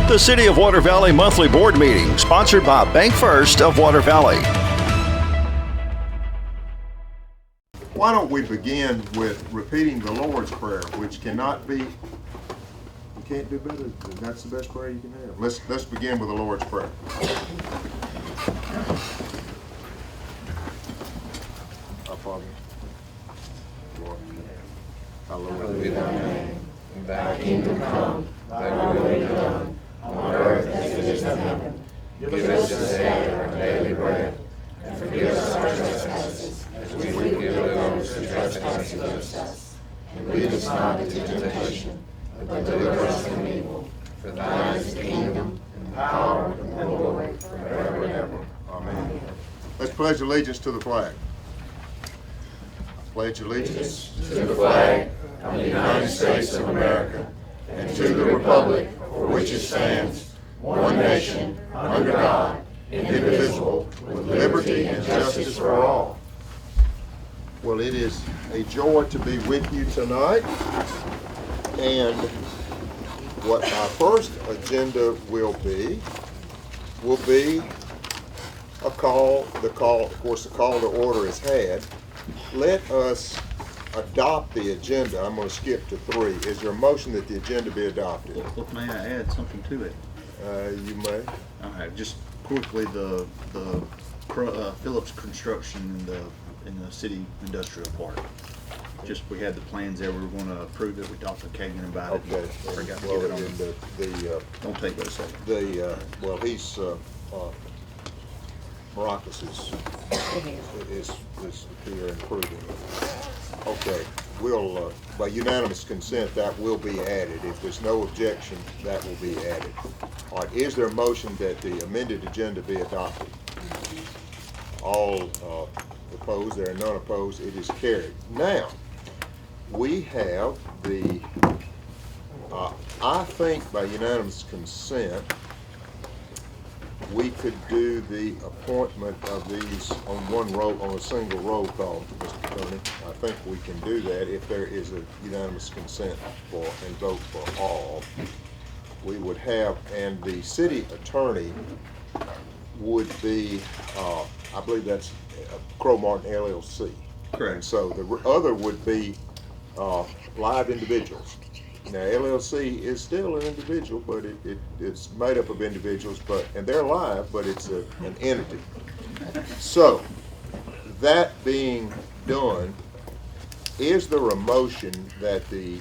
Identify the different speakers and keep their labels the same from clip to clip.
Speaker 1: The City of Water Valley monthly board meeting, sponsored by Bank First of Water Valley.
Speaker 2: Why don't we begin with repeating the Lord's Prayer, which cannot be, you can't do better, that's the best prayer you can have. Let's begin with the Lord's Prayer. Our Father, Lord, hallowed be thy name.
Speaker 3: Thy kingdom come, thy will be done, on earth as it is in heaven. Give us this day our daily bread, and forgive us our trespasses, as we forgive those who trespass against us. And lead us not into temptation, but deliver us from evil. For thine is the kingdom, and the power, and the glory, forever and ever.
Speaker 2: Amen. Let's pledge allegiance to the flag. Pledge allegiance
Speaker 3: To the flag of the United States of America, and to the republic for which it stands, one nation, under God, indivisible, with liberty and justice for all.
Speaker 2: Well, it is a joy to be with you tonight. And what our first agenda will be a call, of course, the call to order is had. Let us adopt the agenda. I'm going to skip to 3. Is there a motion that the agenda be adopted?
Speaker 4: Well, may I add something to it?
Speaker 2: You may.
Speaker 4: All right, just quickly, the Phillips construction in the city industrial park. Just, we had the plans there, we were going to approve it, we talked to Kagan about it.
Speaker 2: Okay.
Speaker 4: Forgot to
Speaker 2: Well,
Speaker 4: get it on.
Speaker 2: and
Speaker 4: Don't take but a second.
Speaker 2: well, he's, Maracas is here improving. Okay, we'll, by unanimous consent, that will be added. If there's no objection, that will be added. All right, is there a motion that the amended agenda be adopted? All opposed, there are none opposed, it is carried. Now, we have the, I think by unanimous consent, we could do the appointment of these on a single roll call, Mr. Tony. I think we can do that if there is a unanimous consent and vote for all. We would have, and the city attorney would be, I believe that's Crow Martin LLC.
Speaker 4: Correct.
Speaker 2: And so the other would be live individuals. Now, LLC is still an individual, but it's made up of individuals, and they're live, but it's an entity. So, that being done, is there a motion that the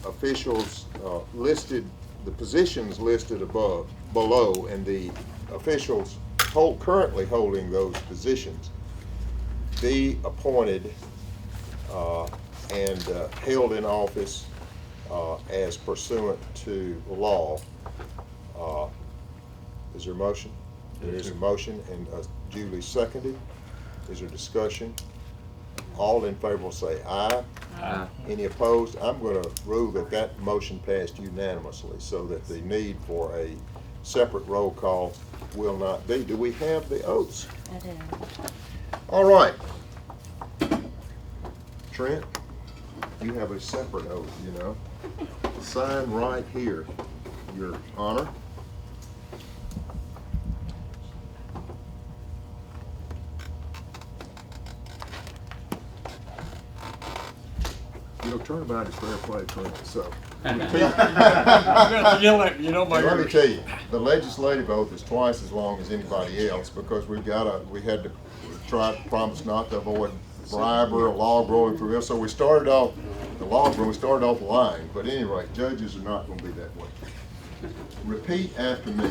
Speaker 2: officials listed, the positions listed below, and the officials currently holding those positions be appointed and held in office as pursuant to law? Is there a motion? There is a motion and duly seconded. Is there discussion? All in favor will say aye.
Speaker 3: Aye.
Speaker 2: Any opposed? I'm going to rule that motion passed unanimously so that the need for a separate roll call will not be. Do we have the oaths?
Speaker 5: I do.
Speaker 2: All right. Trent, you have a separate oath, you know. Sign right here, Your Honor. You know, turnabout is fair play, Trent, so.
Speaker 6: I'm gonna yell at you, my
Speaker 2: Let me tell you, the legislative oath is twice as long as anybody else because we had to promise not to avoid bribery or log rolling through this. So we started off lying. But anyway, judges are not going to be that way. Repeat after me.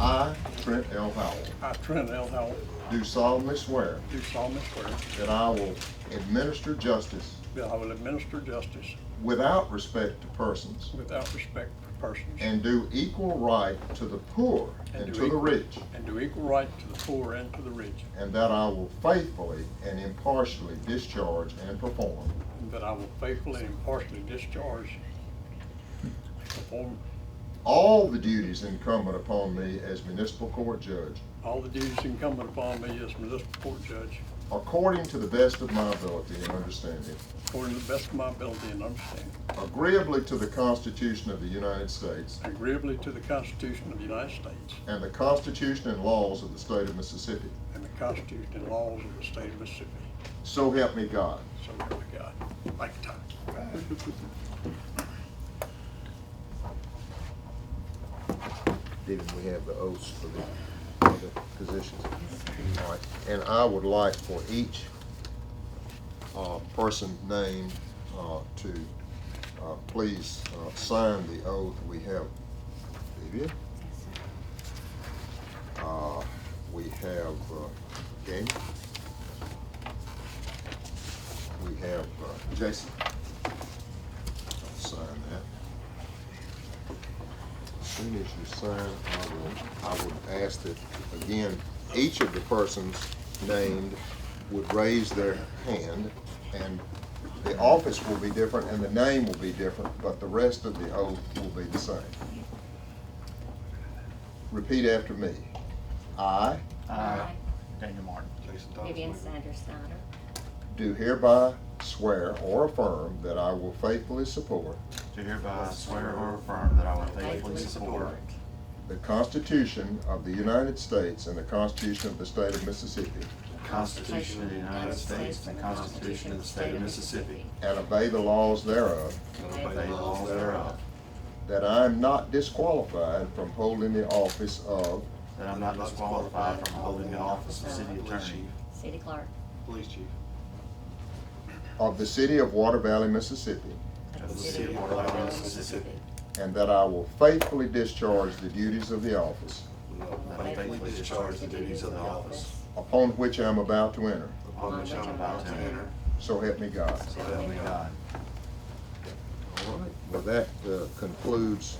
Speaker 2: I, Trent L. Howell,
Speaker 6: I, Trent L. Howell,
Speaker 2: do solemnly swear
Speaker 6: do solemnly swear
Speaker 2: that I will administer justice
Speaker 6: that I will administer justice
Speaker 2: without respect to persons
Speaker 6: without respect for persons
Speaker 2: and do equal right to the poor and to the rich,
Speaker 6: and do equal right to the poor and to the rich,
Speaker 2: and that I will faithfully and impartially discharge and perform
Speaker 6: and that I will faithfully and impartially discharge, perform
Speaker 2: all the duties incumbent upon me as municipal court judge
Speaker 6: all the duties incumbent upon me as municipal court judge
Speaker 2: according to the best of my ability and understanding,
Speaker 6: according to the best of my ability and understanding,
Speaker 2: agreeably to the Constitution of the United States
Speaker 6: agreeably to the Constitution of the United States
Speaker 2: and the Constitution and laws of the state of Mississippi.
Speaker 6: and the Constitution and laws of the state of Mississippi.
Speaker 2: So help me God.
Speaker 6: So help me God. Thank you, Tom.
Speaker 2: Didn't we have the oaths for the other positions? All right, and I would like for each person named to please sign the oath. We have Vivian. We have Jamie. We have Jason. I'll sign that. As soon as you sign, I would ask that, again, each of the persons named would raise their hand, and the office will be different and the name will be different, but the rest of the oath will be the same. Repeat after me. I
Speaker 4: Daniel Martin.
Speaker 5: Vivian Sanders Snyder,
Speaker 2: do hereby swear or affirm that I will faithfully support
Speaker 4: Do hereby swear or affirm that I will faithfully support
Speaker 2: the Constitution of the United States and the Constitution of the State of Mississippi,
Speaker 4: the Constitution of the United States and the Constitution of the State of Mississippi,
Speaker 2: and obey the laws thereof,
Speaker 4: and obey the laws thereof,
Speaker 2: that I am not disqualified from holding the office of
Speaker 4: that I'm not disqualified from holding the office of city attorney
Speaker 5: City Clerk
Speaker 2: of the city of Water Valley, Mississippi,
Speaker 4: of the city of Water Valley, Mississippi,
Speaker 2: and that I will faithfully discharge the duties of the office
Speaker 4: that I faithfully discharge the duties of the office
Speaker 2: upon which I am about to enter.
Speaker 4: upon which I'm about to enter.
Speaker 2: So help me God.
Speaker 4: So help me God.
Speaker 2: All right, well, that concludes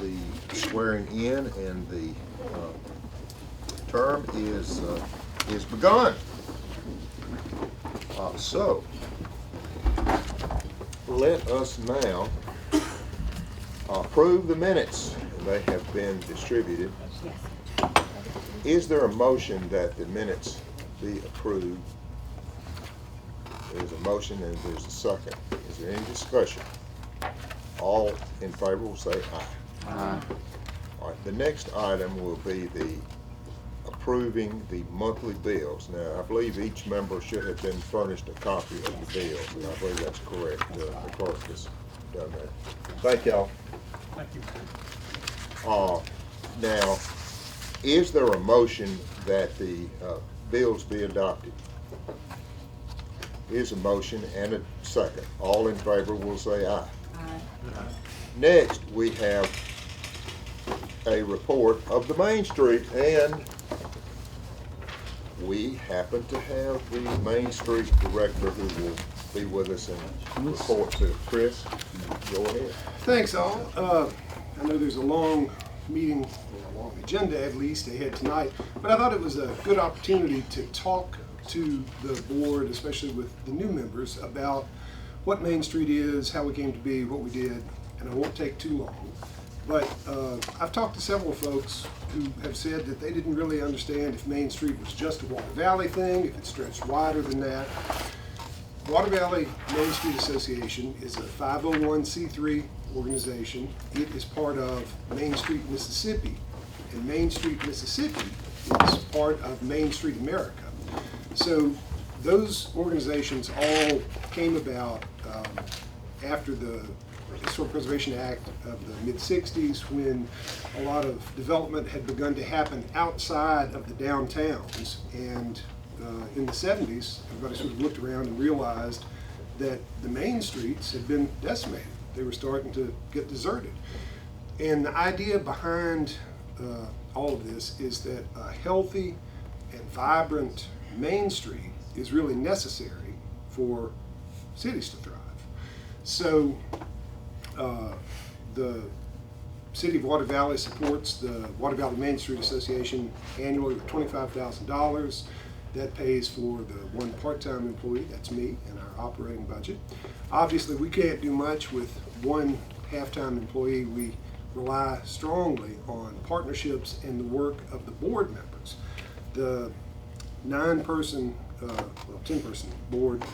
Speaker 2: the swearing in, and the term is begun. So, let us now approve the minutes. They have been distributed.
Speaker 5: Yes.
Speaker 2: Is there a motion that the minutes be approved? There's a motion and there's a second. Is there any discussion? All in favor will say aye.
Speaker 4: Aye.
Speaker 2: All right, the next item will be the approving the monthly bills. Now, I believe each member should have been furnished a copy of the bills, and I believe that's correct. The clerk has done that. Thank y'all.
Speaker 6: Thank you.
Speaker 2: Now, is there a motion that the bills be adopted? Is a motion and a second. All in favor will say aye. Next, we have a report of the Main Street, and we happen to have the Main Street Director who will be with us and report to Chris. Go ahead.
Speaker 7: Thanks, all. I know there's a long meeting, a long agenda at least ahead tonight, but I thought it was a good opportunity to talk to the board, especially with the new members, about what Main Street is, how we came to be, what we did, and I won't take too long. But I've talked to several folks who have said that they didn't really understand if Main Street was just a Water Valley thing, if it stretched wider than that. Water Valley Main Street Association is a 501c3 organization. It is part of Main Street Mississippi, and Main Street Mississippi is part of Main Street America. So those organizations all came about after the Historic Preservation Act of the mid-60s, when a lot of development had begun to happen outside of the downtowns. And in the 70s, everybody sort of looked around and realized that the main streets had been decimated. They were starting to get deserted. And the idea behind all of this is that a healthy and vibrant Main Street is really necessary for cities to thrive. So the City of Water Valley supports the Water Valley Main Street Association annually with $25,000. That pays for the one part-time employee, that's me, and our operating budget. Obviously, we can't do much with one half-time employee. We rely strongly on partnerships and the work of the board members. The 9-person well, 10-person board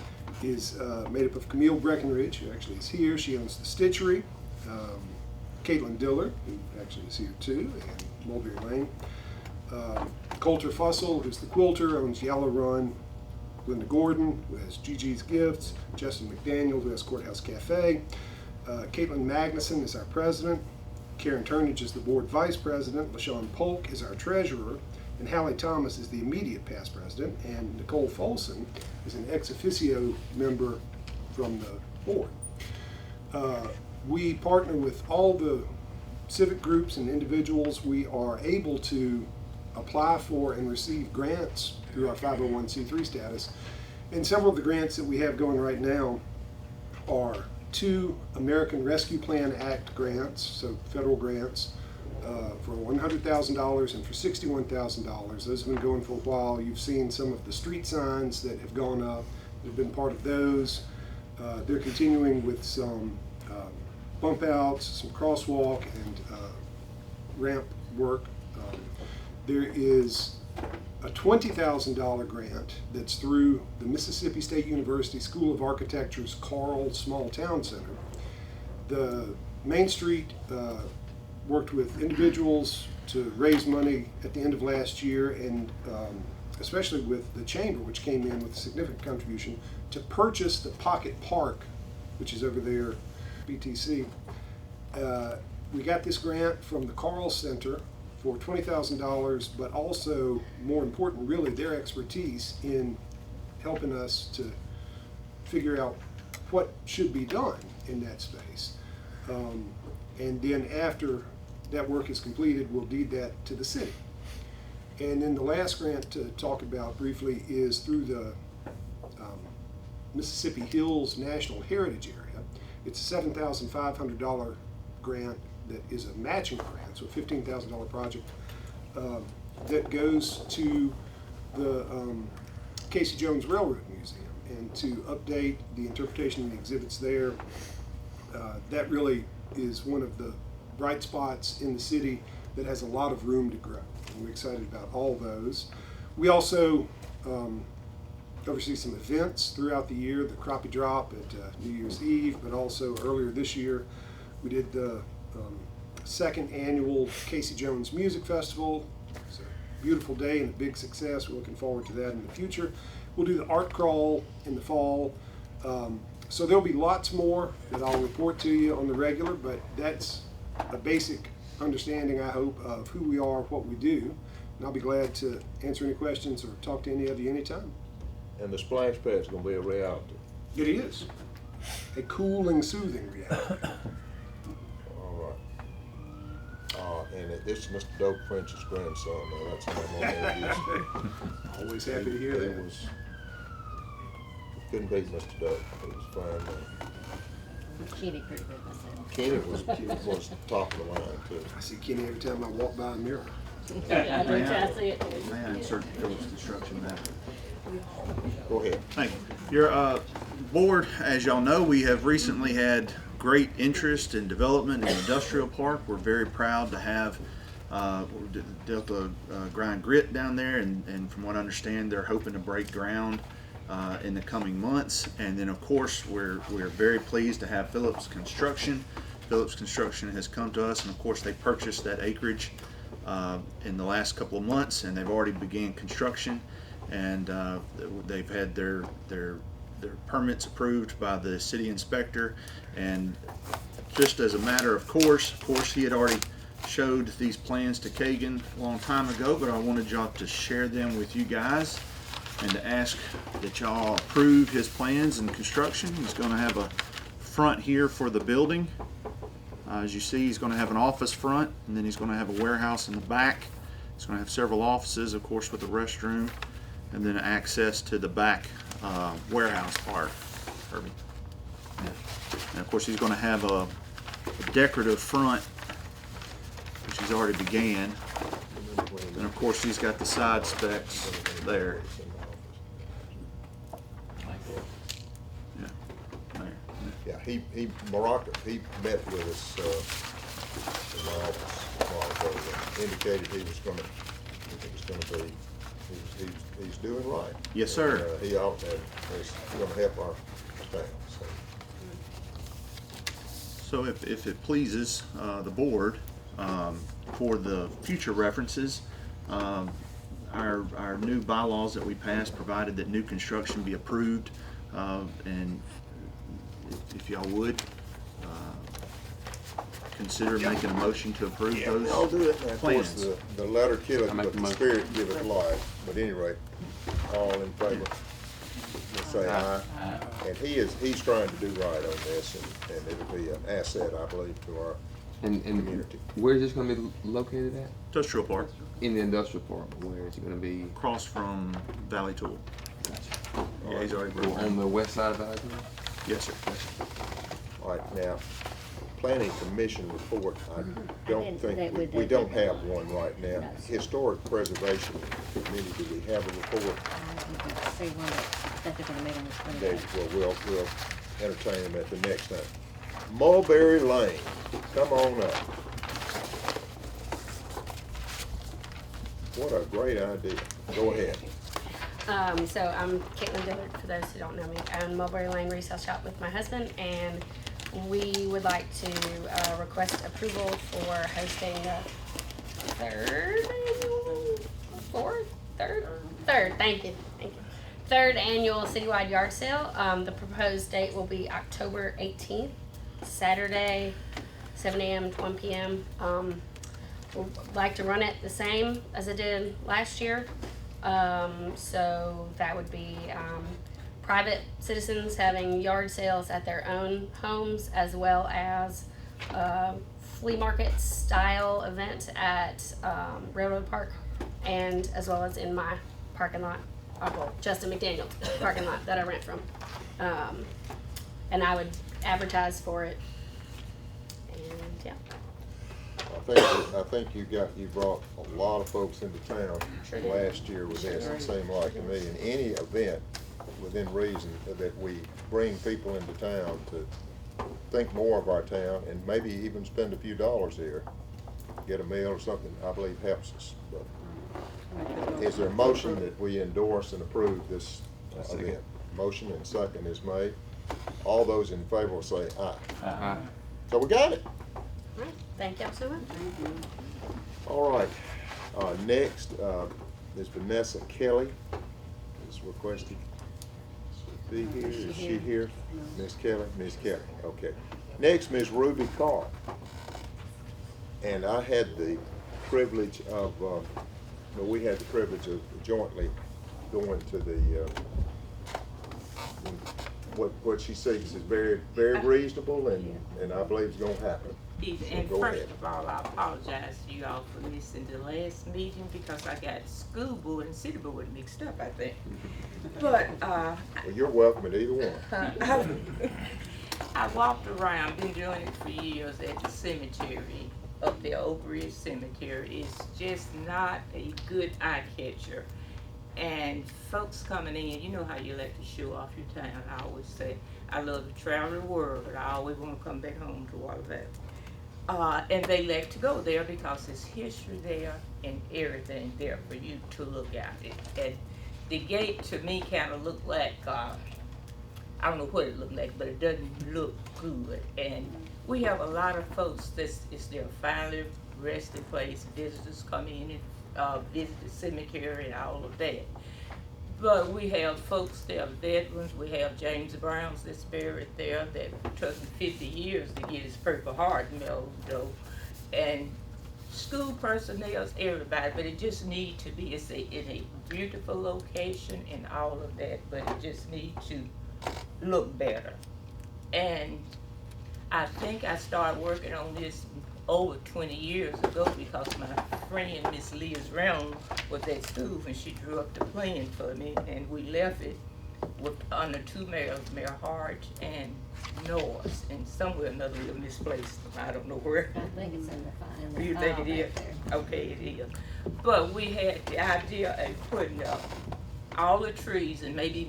Speaker 7: is made up of Camille Breckenridge, who actually is here. She owns the Stitchery. Caitlin Diller, who actually is here too, and Mulberry Lane. Coulter Fussell, who's the quilter, owns Yellow Run. Linda Gordon, who has Gigi's Gifts. Justin McDaniel, who has Courthouse Cafe. Caitlin Magnuson is our president. Karen Turnage is the board vice president. LaShawn Polk is our treasurer. And Hallie Thomas is the immediate past president. And Nicole Folson is an ex officio member from the board. We partner with all the civic groups and individuals. We are able to apply for and receive grants through our 501c3 status. And several of the grants that we have going right now are 2 American Rescue Plan Act grants, so federal grants, for $100,000 and for $61,000. Those have been going for a while. You've seen some of the street signs that have gone up. They've been part of those. They're continuing with some bump outs, some crosswalk, and ramp work. There is a $20,000 grant that's through the Mississippi State University School of Architecture's Carl Small Town Center. The Main Street worked with individuals to raise money at the end of last year, and especially with the Chamber, which came in with a significant contribution, to purchase the Pocket Park, which is over there, BTC. We got this grant from the Carl Center for $20,000, but also, more important really, their expertise in helping us to figure out what should be done in that space. And then after that work is completed, we'll deed that to the city. And then the last grant to talk about briefly is through the Mississippi Hills National Heritage Area. It's a $7,500 grant that is a matching grant, so a $15,000 project that goes to the Casey Jones Railroad Museum, and to update the interpretation of the exhibits there. That really is one of the bright spots in the city that has a lot of room to grow, and we're excited about all those. We also oversee some events throughout the year, the Crappie Drop at New Year's Eve, but also earlier this year we did the second annual Casey Jones Music Festival. It's a beautiful day and a big success. We're looking forward to that in the future. We'll do the art crawl in the fall. So there'll be lots more that I'll report to you on the regular, but that's a basic understanding, I hope, of who we are, what we do. And I'll be glad to answer any questions or talk to any of you anytime.
Speaker 2: And the splash pad's gonna be a reality.
Speaker 7: It is a cooling, soothing reality.
Speaker 2: All right. And this is Mr. Doak French's grandson. Now, that's how I'm gonna introduce him.
Speaker 7: Always happy to hear
Speaker 2: He
Speaker 7: that.
Speaker 2: was, couldn't beat Mr. Doak. He was fine, man.
Speaker 5: Kenny pretty good myself.
Speaker 2: Kenny was top of the line too.
Speaker 7: I see Kenny every time I walk by a mirror.
Speaker 5: I know, I see it.
Speaker 4: Man, insert Phillips Construction map.
Speaker 2: Go ahead.
Speaker 4: Thank you. Your board, as y'all know, we have recently had great interest in development in the industrial park. We're very proud to have Delta Grind Grit down there, and from what I understand, they're hoping to break ground in the coming months. And then, of course, we're very pleased to have Phillips Construction. Phillips Construction has come to us, and of course, they purchased that acreage in the last couple of months, and they've already began construction. And they've had their permits approved by the city inspector. And just as a matter of course, he had already showed these plans to Kagan a long time ago, but I wanted y'all to share them with you guys and to ask that y'all approve his plans and construction. He's going to have a front here for the building. As you see, he's going to have an office front, and then he's going to have a warehouse in the back. He's going to have several offices, of course, with a restroom, and then access to the back warehouse part. Herbie. Yeah. And of course, he's going to have a decorative front, which he's already began. And of course, he's got the side specs there. Yeah, there.
Speaker 2: Yeah, he met with us in my office a while ago and indicated it was gonna be he's doing right.
Speaker 4: Yes, sir.
Speaker 2: And, he ought to, is gonna help our town, so.
Speaker 4: So if it pleases the board, for the future references, our new bylaws that we passed provided that new construction be approved, and if y'all would, consider making a motion to approve those
Speaker 2: I'll do it, and of course,
Speaker 4: plans.
Speaker 2: the letter killeth,
Speaker 3: I make
Speaker 2: but
Speaker 3: the
Speaker 2: the
Speaker 3: motion.
Speaker 2: spirit giveth life. But anyway, all in favor, let's say aye. And he's trying to do right on this, and it'll be an asset, I believe, to our
Speaker 3: And
Speaker 2: community.
Speaker 3: where is this gonna be located at?
Speaker 4: Industrial Park,
Speaker 3: In the industrial park. Where is it gonna be?
Speaker 4: across from Valley Tool. Yeah, he's already
Speaker 3: Well,
Speaker 4: broke
Speaker 3: on
Speaker 4: down.
Speaker 3: the west side of Valley?
Speaker 4: Yes, sir.
Speaker 2: All right, now, planning commission report, I don't
Speaker 5: didn't-
Speaker 2: think,
Speaker 5: that
Speaker 2: we
Speaker 5: would-
Speaker 2: don't have one right now.
Speaker 5: No.
Speaker 2: Historic preservation committee, do we have a report?
Speaker 5: See one that they're gonna meet on the
Speaker 2: They,
Speaker 5: 28th.
Speaker 2: we'll entertain them at the next time. Mulberry Lane, come on up. What a great idea. Go ahead.
Speaker 8: So I'm Caitlin Dillard, for those who don't know me. I own Mulberry Lane Resale Shop with my husband, and we would like to request approval for hosting the third, thank you. Third annual citywide yard sale. The proposed date will be October 18th, Saturday, 7 a.m. to 1 p.m. Would like to run it the same as I did last year. So that would be private citizens having yard sales at their own homes, as well as flea market style event at Railroad Park, and as well as in my parking lot, well, Justin McDaniel's parking lot that I rent from. And I would advertise for it. And yeah.
Speaker 2: I think you brought a lot of folks into town last year with this, it seemed like to me. In any event, within reason, that we bring people into town to think more of our town and maybe even spend a few dollars here, get a meal or something, I believe helps us. But is there a motion that we endorse and approve this event? Motion and second is made. All those in favor will say aye. So we got it.
Speaker 8: All right. Thank y'all so much.
Speaker 2: All right, next, Ms. Vanessa Kelly is requested to be here. Is she here? Ms. Kelly? Ms. Kelly, okay. Next, Ms. Ruby Carr. And I had the privilege of, we had the privilege of jointly going to the, what she says is very, very reasonable and I believe it's gonna happen.
Speaker 9: And
Speaker 2: Go
Speaker 9: first
Speaker 2: ahead.
Speaker 9: of all, I apologize to you all for missing the last meeting because I got school board and city board mixed up, I think. But,
Speaker 2: Well, you're welcome at either one.
Speaker 9: I walked around, been doing it for years at the cemetery, up there, Oak Ridge Cemetery. It's just not a good eye catcher. And folks coming in, you know how you like to show off your town. I always say, I love to travel the world, but I always want to come back home to Water Valley. And they like to go there because there's history there and everything there for you to look at. And the gate to me kind of looked like, I don't know what it looked like, but it doesn't look good. And we have a lot of folks it's their finally resting place. Visitors come in and visit the cemetery and all of that. But we have folks there, veterans. We have James Browns that's buried there that took him 50 years to get his Purple Heart medal, though. And school personnel, everybody, but it just needs to be, it's in a beautiful location and all of that, but it just needs to look better. And I think I started working on this over 20 years ago because my friend Miss Liz Round was at school and she drew up the plan for me, and we left it with under two mayors, Mayor Hart and Norris, and somewhere another little misplaced. I don't know where.
Speaker 5: I think it's in the file.
Speaker 9: You think it is? Okay, it is. But we had the idea of putting up all the trees and maybe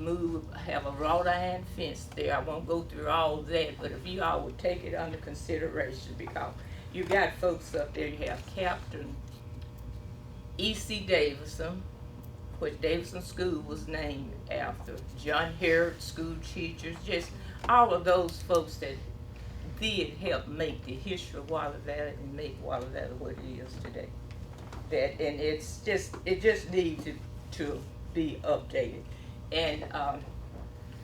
Speaker 9: have a wrought iron fence there. I won't go through all that, but if you all would take it under consideration, because you got folks up there, you have Captain E.C. Davison, which Davidson School was named after, John Herrick school teachers, just all of those folks that did help make the history of Waller Valley and make Waller Valley what it is today. And it just needs to be updated. And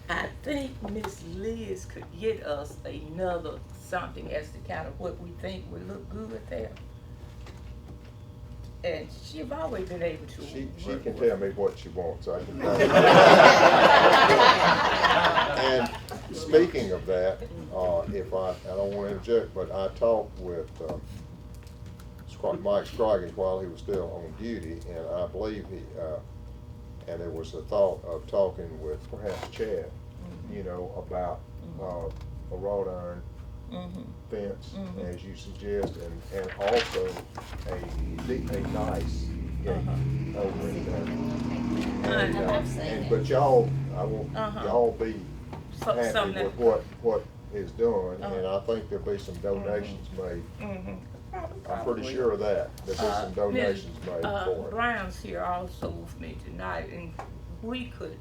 Speaker 9: I think Miss Liz could get us another something as to kind of what we think would look good there. And she's always been able to.
Speaker 2: She
Speaker 9: work
Speaker 2: can
Speaker 9: with-
Speaker 2: tell me what she wants, I can. And speaking of that, if I don't want to interject, but I talked with Mike Scroggins while he was still on duty, and I believe and there was a thought of talking with perhaps Chad, you know, about a wrought iron fence, as you suggest, and also a nice gate over in there.
Speaker 5: I've seen it.
Speaker 2: But y'all, I want y'all be happy
Speaker 9: something
Speaker 2: with what is done, and I think there'll be some donations made. I'm pretty sure of that, there'll be some donations made for it.
Speaker 9: Brown's here also with me tonight, and we could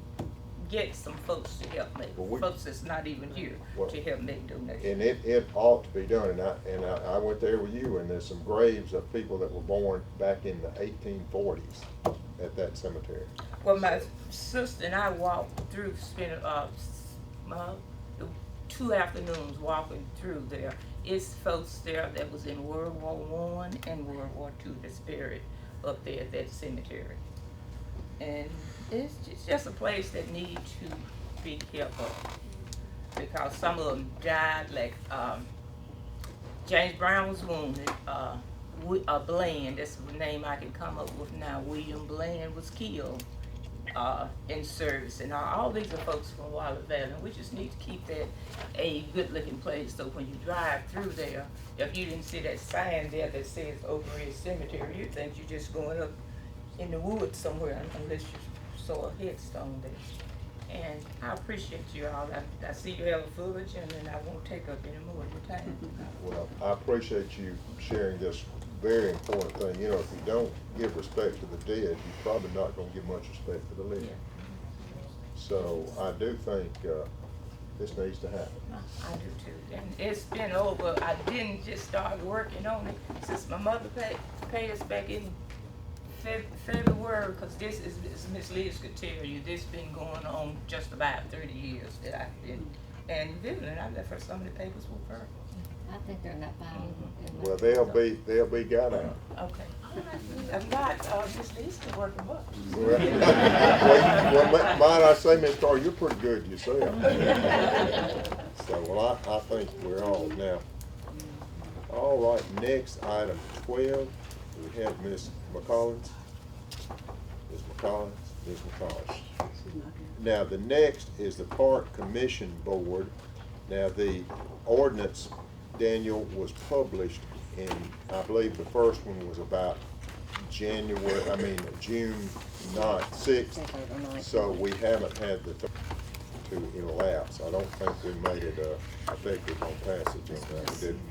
Speaker 9: get some folks to help make,
Speaker 2: Well,
Speaker 9: folks that's not even here
Speaker 2: Well,
Speaker 9: to help make donations.
Speaker 2: And it ought to be done, and I went there with you, and there's some graves of people that were born back in the 1840s at that cemetery.
Speaker 9: Well, my sister and I walked through, spent 2 afternoons walking through there. It's folks there that was in World War I and World War II that's buried up there at that cemetery. And it's just a place that needs to be kept up, because some of them died, like James Brown was wounded, Bland, that's the name I can come up with now, William Bland was killed in service, and all these are folks from Waller Valley, and we just need to keep that a good looking place, so when you drive through there, if you didn't see that sign there that says Oak Ridge Cemetery, you think you're just going up in the woods somewhere, unless you saw a headstone there. And I appreciate you all. I see you have a full agenda, and I won't take up any more of your time.
Speaker 2: Well, I appreciate you sharing this very important thing. You know, if you don't give respect to the dead, you're probably not gonna give much respect to the living. So I do think this needs to happen.
Speaker 9: I do too. And it's been over. I didn't just start working on it since my mother paid us back in February, because this is, as Miss Liz could tell you, this been going on just about 30 years that I've been. And Vivian, I left her some of the papers with her.
Speaker 5: I think they're in that file.
Speaker 2: Well, they'll be got out.
Speaker 9: Okay. I'm not, Miss Liz can work them up.
Speaker 2: Well, might I say, Ms. Carr, you're pretty good yourself. So, well, I think we're all now. All right, next, item 12, we have Ms. McCollins. Ms. McCollins. Now, the next is the Park Commission Board. Now, the ordinance, Daniel, was published in, I believe the first one was about June 6th. So we haven't had the to elapse. I don't think we made it effective on passage on that, we didn't.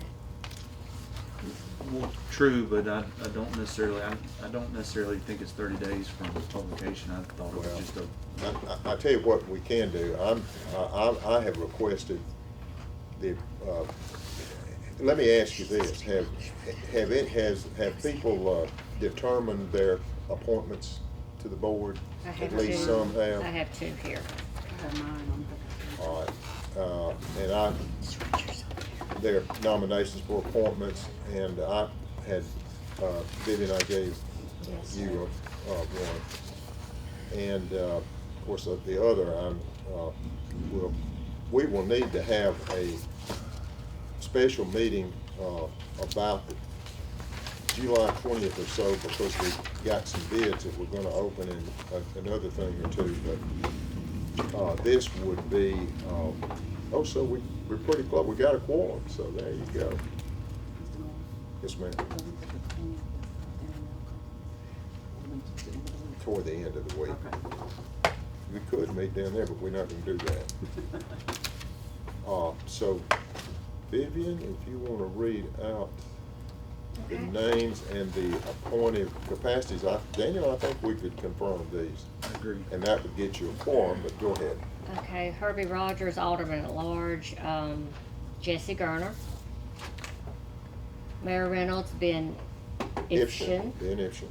Speaker 4: Well, true, but I don't necessarily think it's 30 days from publication. I thought it was just a.
Speaker 2: I tell you what we can do. I have requested the. Let me ask you this: have people determined their appointments to the board?
Speaker 5: I have
Speaker 2: At least
Speaker 5: two.
Speaker 2: some have.
Speaker 5: I have 2 here.
Speaker 2: All right, and their nominations for appointments, and I had Vivian, I gave you one, and of course the other, we will need to have a special meeting about the July 20th or so, because we got some bids that we're going to open and another thing or two, but this would be, so we're pretty close. We got a quorum, so there you go. Yes, ma'am. Toward the end of the week. We could meet down there, but we're not going to do that. So, Vivian, if you want to read out the names and the appointed capacities, Daniel, I think we could confirm these.
Speaker 4: I agree.
Speaker 2: And that would get you a quorum, but go ahead.
Speaker 5: Okay, Herbie Rogers, Alderman at Large, Jesse Garner. Mayor Reynolds, Ben Ifshin,
Speaker 2: Ben Ifshin.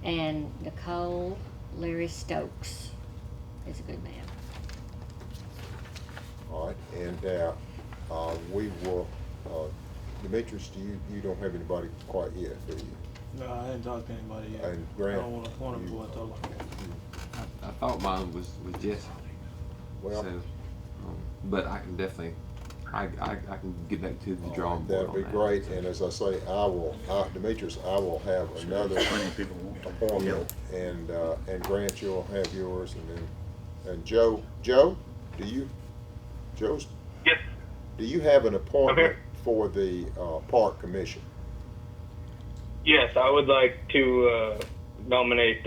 Speaker 5: and Nicole Larry Stokes is a good man.
Speaker 2: All right, and we will, Demetrius, you don't have anybody quite yet, do you?
Speaker 10: No, I didn't talk to anybody yet.
Speaker 2: And Grant,
Speaker 10: I don't want to pull it though.
Speaker 3: I thought mine was Jesse.
Speaker 2: Well,
Speaker 3: So, but I can definitely, I can get back to the drawing board
Speaker 2: that'd
Speaker 3: on
Speaker 2: be
Speaker 3: that.
Speaker 2: great, and as I say, Demetrius, I will have another
Speaker 4: Plenty of people want.
Speaker 2: appointment, and Grant, you'll have yours, and Joe, Joe's,
Speaker 11: Yes,
Speaker 2: do you have an appointment
Speaker 11: here.
Speaker 2: for the Park Commission?
Speaker 11: yes, I would like to nominate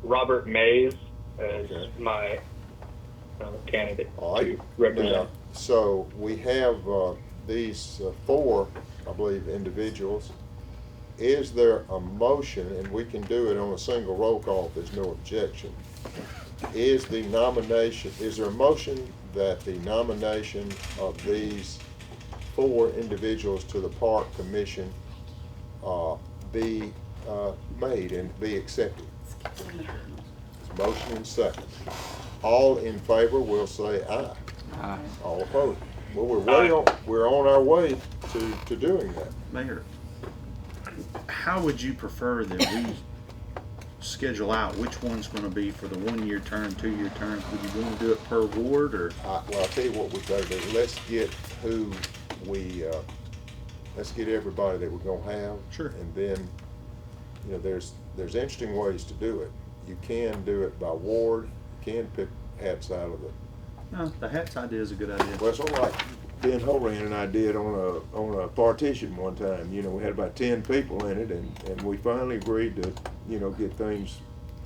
Speaker 11: Robert Mays as
Speaker 2: Okay.
Speaker 11: my candidate
Speaker 2: All right.
Speaker 11: to represent.
Speaker 2: Now, so we have these four, I believe, individuals. Is there a motion, and we can do it on a single roll call if there's no objection? Is there a motion that the nomination of these four individuals to the Park Commission be made and be accepted? Motion and second. All in favor will say aye.
Speaker 3: Aye.
Speaker 2: All opposed. Well, we're on our way to doing that.
Speaker 4: Mayor, how would you prefer that we schedule out which one's gonna be for the 1-year term, 2-year term? Would you want to do it per ward, or?
Speaker 2: Well, I'll tell you what we better do. Let's get let's get everybody that we're gonna have.
Speaker 4: Sure.
Speaker 2: And then, there's interesting ways to do it. You can do it by ward, you can pick hats out of the,
Speaker 4: No, the hats idea is a good idea.
Speaker 2: well, it's sort of like Ben Horan and I did on a partition one time. We had about 10 people in it, and we finally agreed to, get things,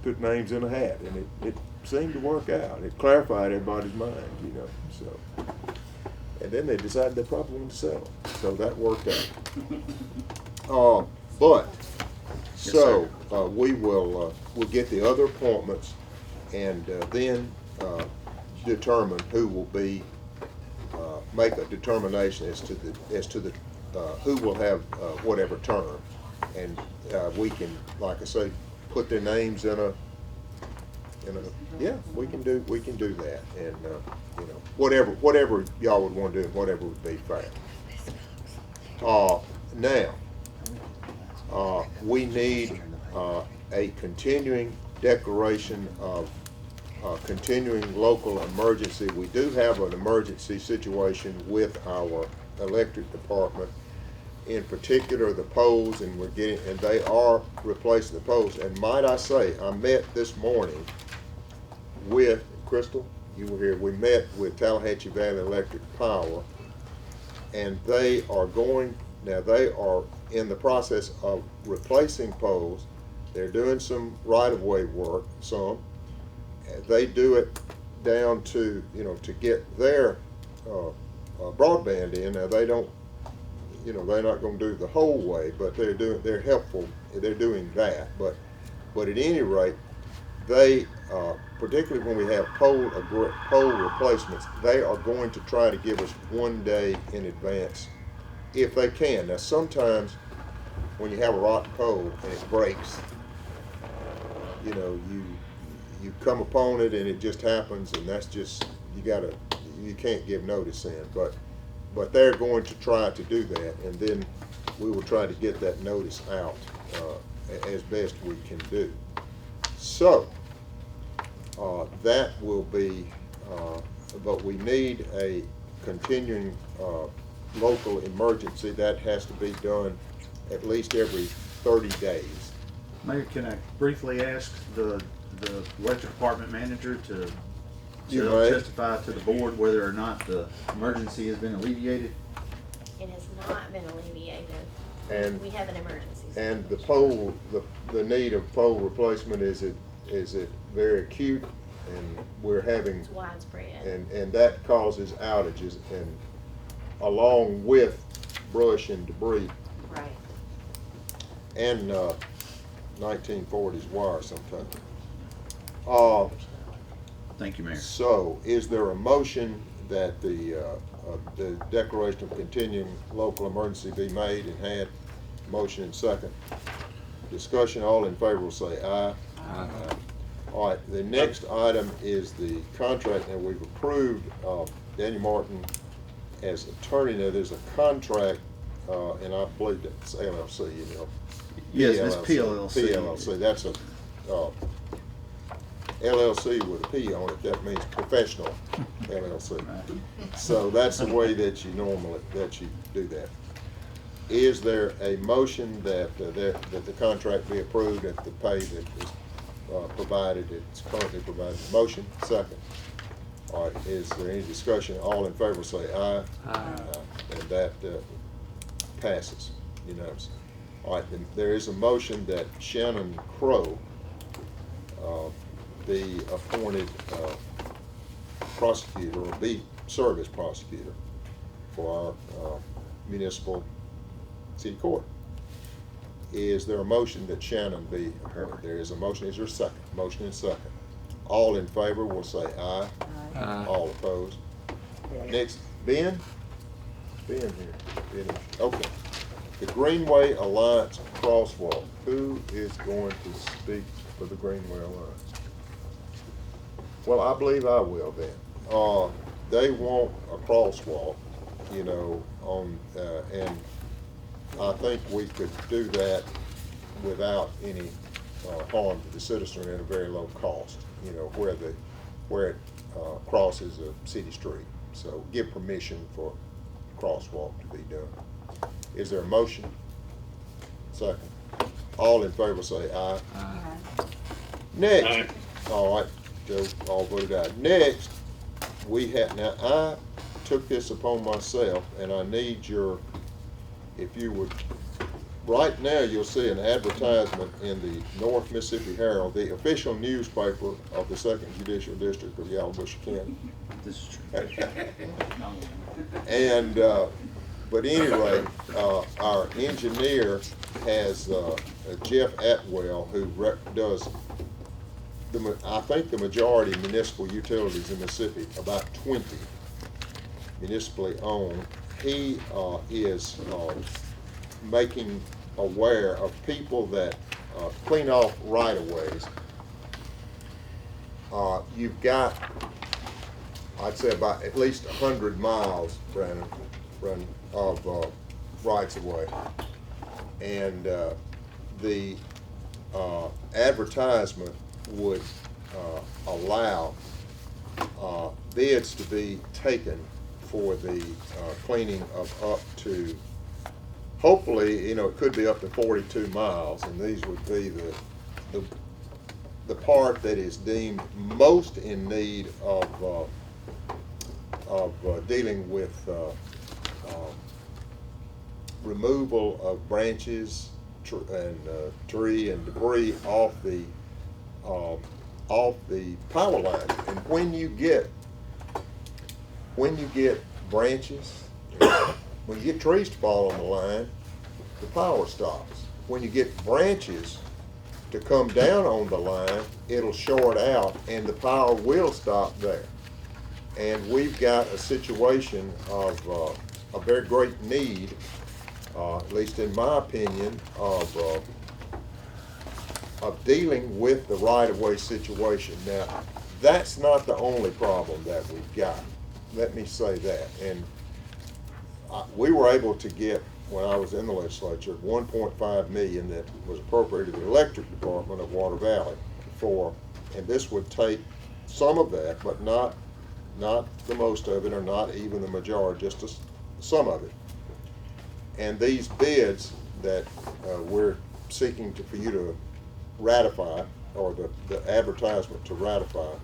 Speaker 2: put names in a hat, and it seemed to work out. It clarified everybody's mind, so. And then they decided they probably wanted to sell them, so that worked out. We will, we'll get the other appointments, and then determine who will be, make a determination as to the who will have whatever term, and we can, like I say, put their names in a. Yeah, we can do that, and whatever y'all would want to do, whatever would be fair. Now, we need a continuing declaration of continuing local emergency. We do have an emergency situation with our electric department, in particular the poles, and they are replacing the poles. And might I say, I met this morning with Crystal, you were here, we met with Tallahatchie Valley Electric Power, and they are in the process of replacing poles. They're doing some right-of-way work, some. They do it down to, to get their broadband in. Now, they don't, they're not gonna do the whole way, but they're helpful, they're doing that. But at any rate, they, particularly when we have pole replacements, they are going to try to give us 1 day in advance, if they can. Now, sometimes when you have a rotten pole and it breaks, you come upon it and it just happens, and that's just, you can't give notice in. But they're going to try to do that, and then we will try to get that notice out as best we can do. So, that will be, but we need a continuing local emergency. That has to be done at least every 30 days.
Speaker 4: Mayor, can I briefly ask the electric department manager to
Speaker 2: You may.
Speaker 4: testify to the board whether or not the emergency has been alleviated?
Speaker 12: It has not been alleviated.
Speaker 2: And
Speaker 12: We have an emergency.
Speaker 2: And the pole, the need of pole replacement, is it very acute, and we're having,
Speaker 12: It's widespread.
Speaker 2: and that causes outages, and along with brush and debris.
Speaker 12: Right.
Speaker 2: and 1940s wire sometime.
Speaker 4: Thank you, Mayor.
Speaker 2: So, is there a motion that the declaration of continuing local emergency be made and had? Motion and second. Discussion, all in favor will say aye. Aye. All right, the next item is the contract, and we've approved Daniel Martin as attorney. Now, there's a contract, and I believe that's LLC, you know.
Speaker 4: Yes, it's PLLC.
Speaker 2: PLLC, that's a LLC with a P on it, that means professional LLC. So that's the way that you do that. Is there a motion that the contract be approved at the pay that is provided, it's currently provided? Motion, second. All right, is there any discussion? All in favor say aye. Aye. And that passes unanimously. All right, then there is a motion that Shannon Crowe be appointed prosecutor, or be service prosecutor for our municipal city court. Is there a motion that Shannon be appointed? There is a motion. Is there a second? Motion and second. All in favor will say aye. Aye. All opposed. Next, Ben? Ben here. Ben, okay. The Greenway Alliance crosswalk. Who is going to speak for the Greenway Alliance? Well, I believe I will then. They want a crosswalk, you know, and I think we could do that without any harm to the citizen at a very low cost, you know, where it crosses a city street. So give permission for crosswalk to be done. Is there a motion? Second. All in favor say aye. Aye. Next. Aye. All right, Joe, all voted aye. Next, we have, now I took this upon myself, and I need your, if you would, right now you'll see an advertisement in the North Mississippi Herald, the official newspaper of the 2nd Judicial District of Yalobusha County.
Speaker 4: This is true.
Speaker 2: And, but anyway, our engineer has Jeff Atwell, who does, I think the majority of municipal utilities in Mississippi, about 20 municipally owned. He is making aware of people that clean off right-of-ways. You've got, I'd say, about at least 100 miles, Brandon, of rights-of-way. And the advertisement would allow bids to be taken for the cleaning of up to, hopefully, you know, it could be up to 42 miles, and these would be the part that is deemed most in need of dealing with removal of branches and tree and debris off the power line. And when you get branches, when you get trees to fall on the line, the power stops. When you get branches to come down on the line, it'll short out and the power will stop there. And we've got a situation of a very great need, at least in my opinion, of dealing with the right-of-way situation. Now, that's not the only problem that we've got. Let me say that. And we were able to get, when I was in the legislature, $1.5 million that was appropriated to the electric department of Water Valley for, and this would take some of that, but not the most of it, or not even the majority, just some of it. And these bids that we're seeking for you to ratify, or the advertisement to ratify,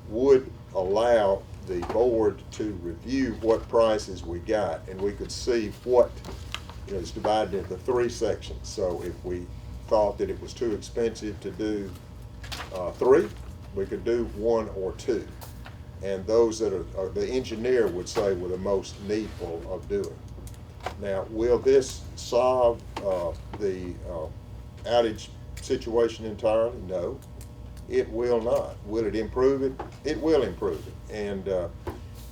Speaker 2: would allow the board to review what prices we got, and we could see what, you know, it's divided into 3 sections. So if we thought that it was too expensive to do 3, we could do 1 or 2. And those that are the engineer would say were the most needful of doing. Now, will this solve the outage situation entirely? No, it will not. Will it improve it? It will improve it. And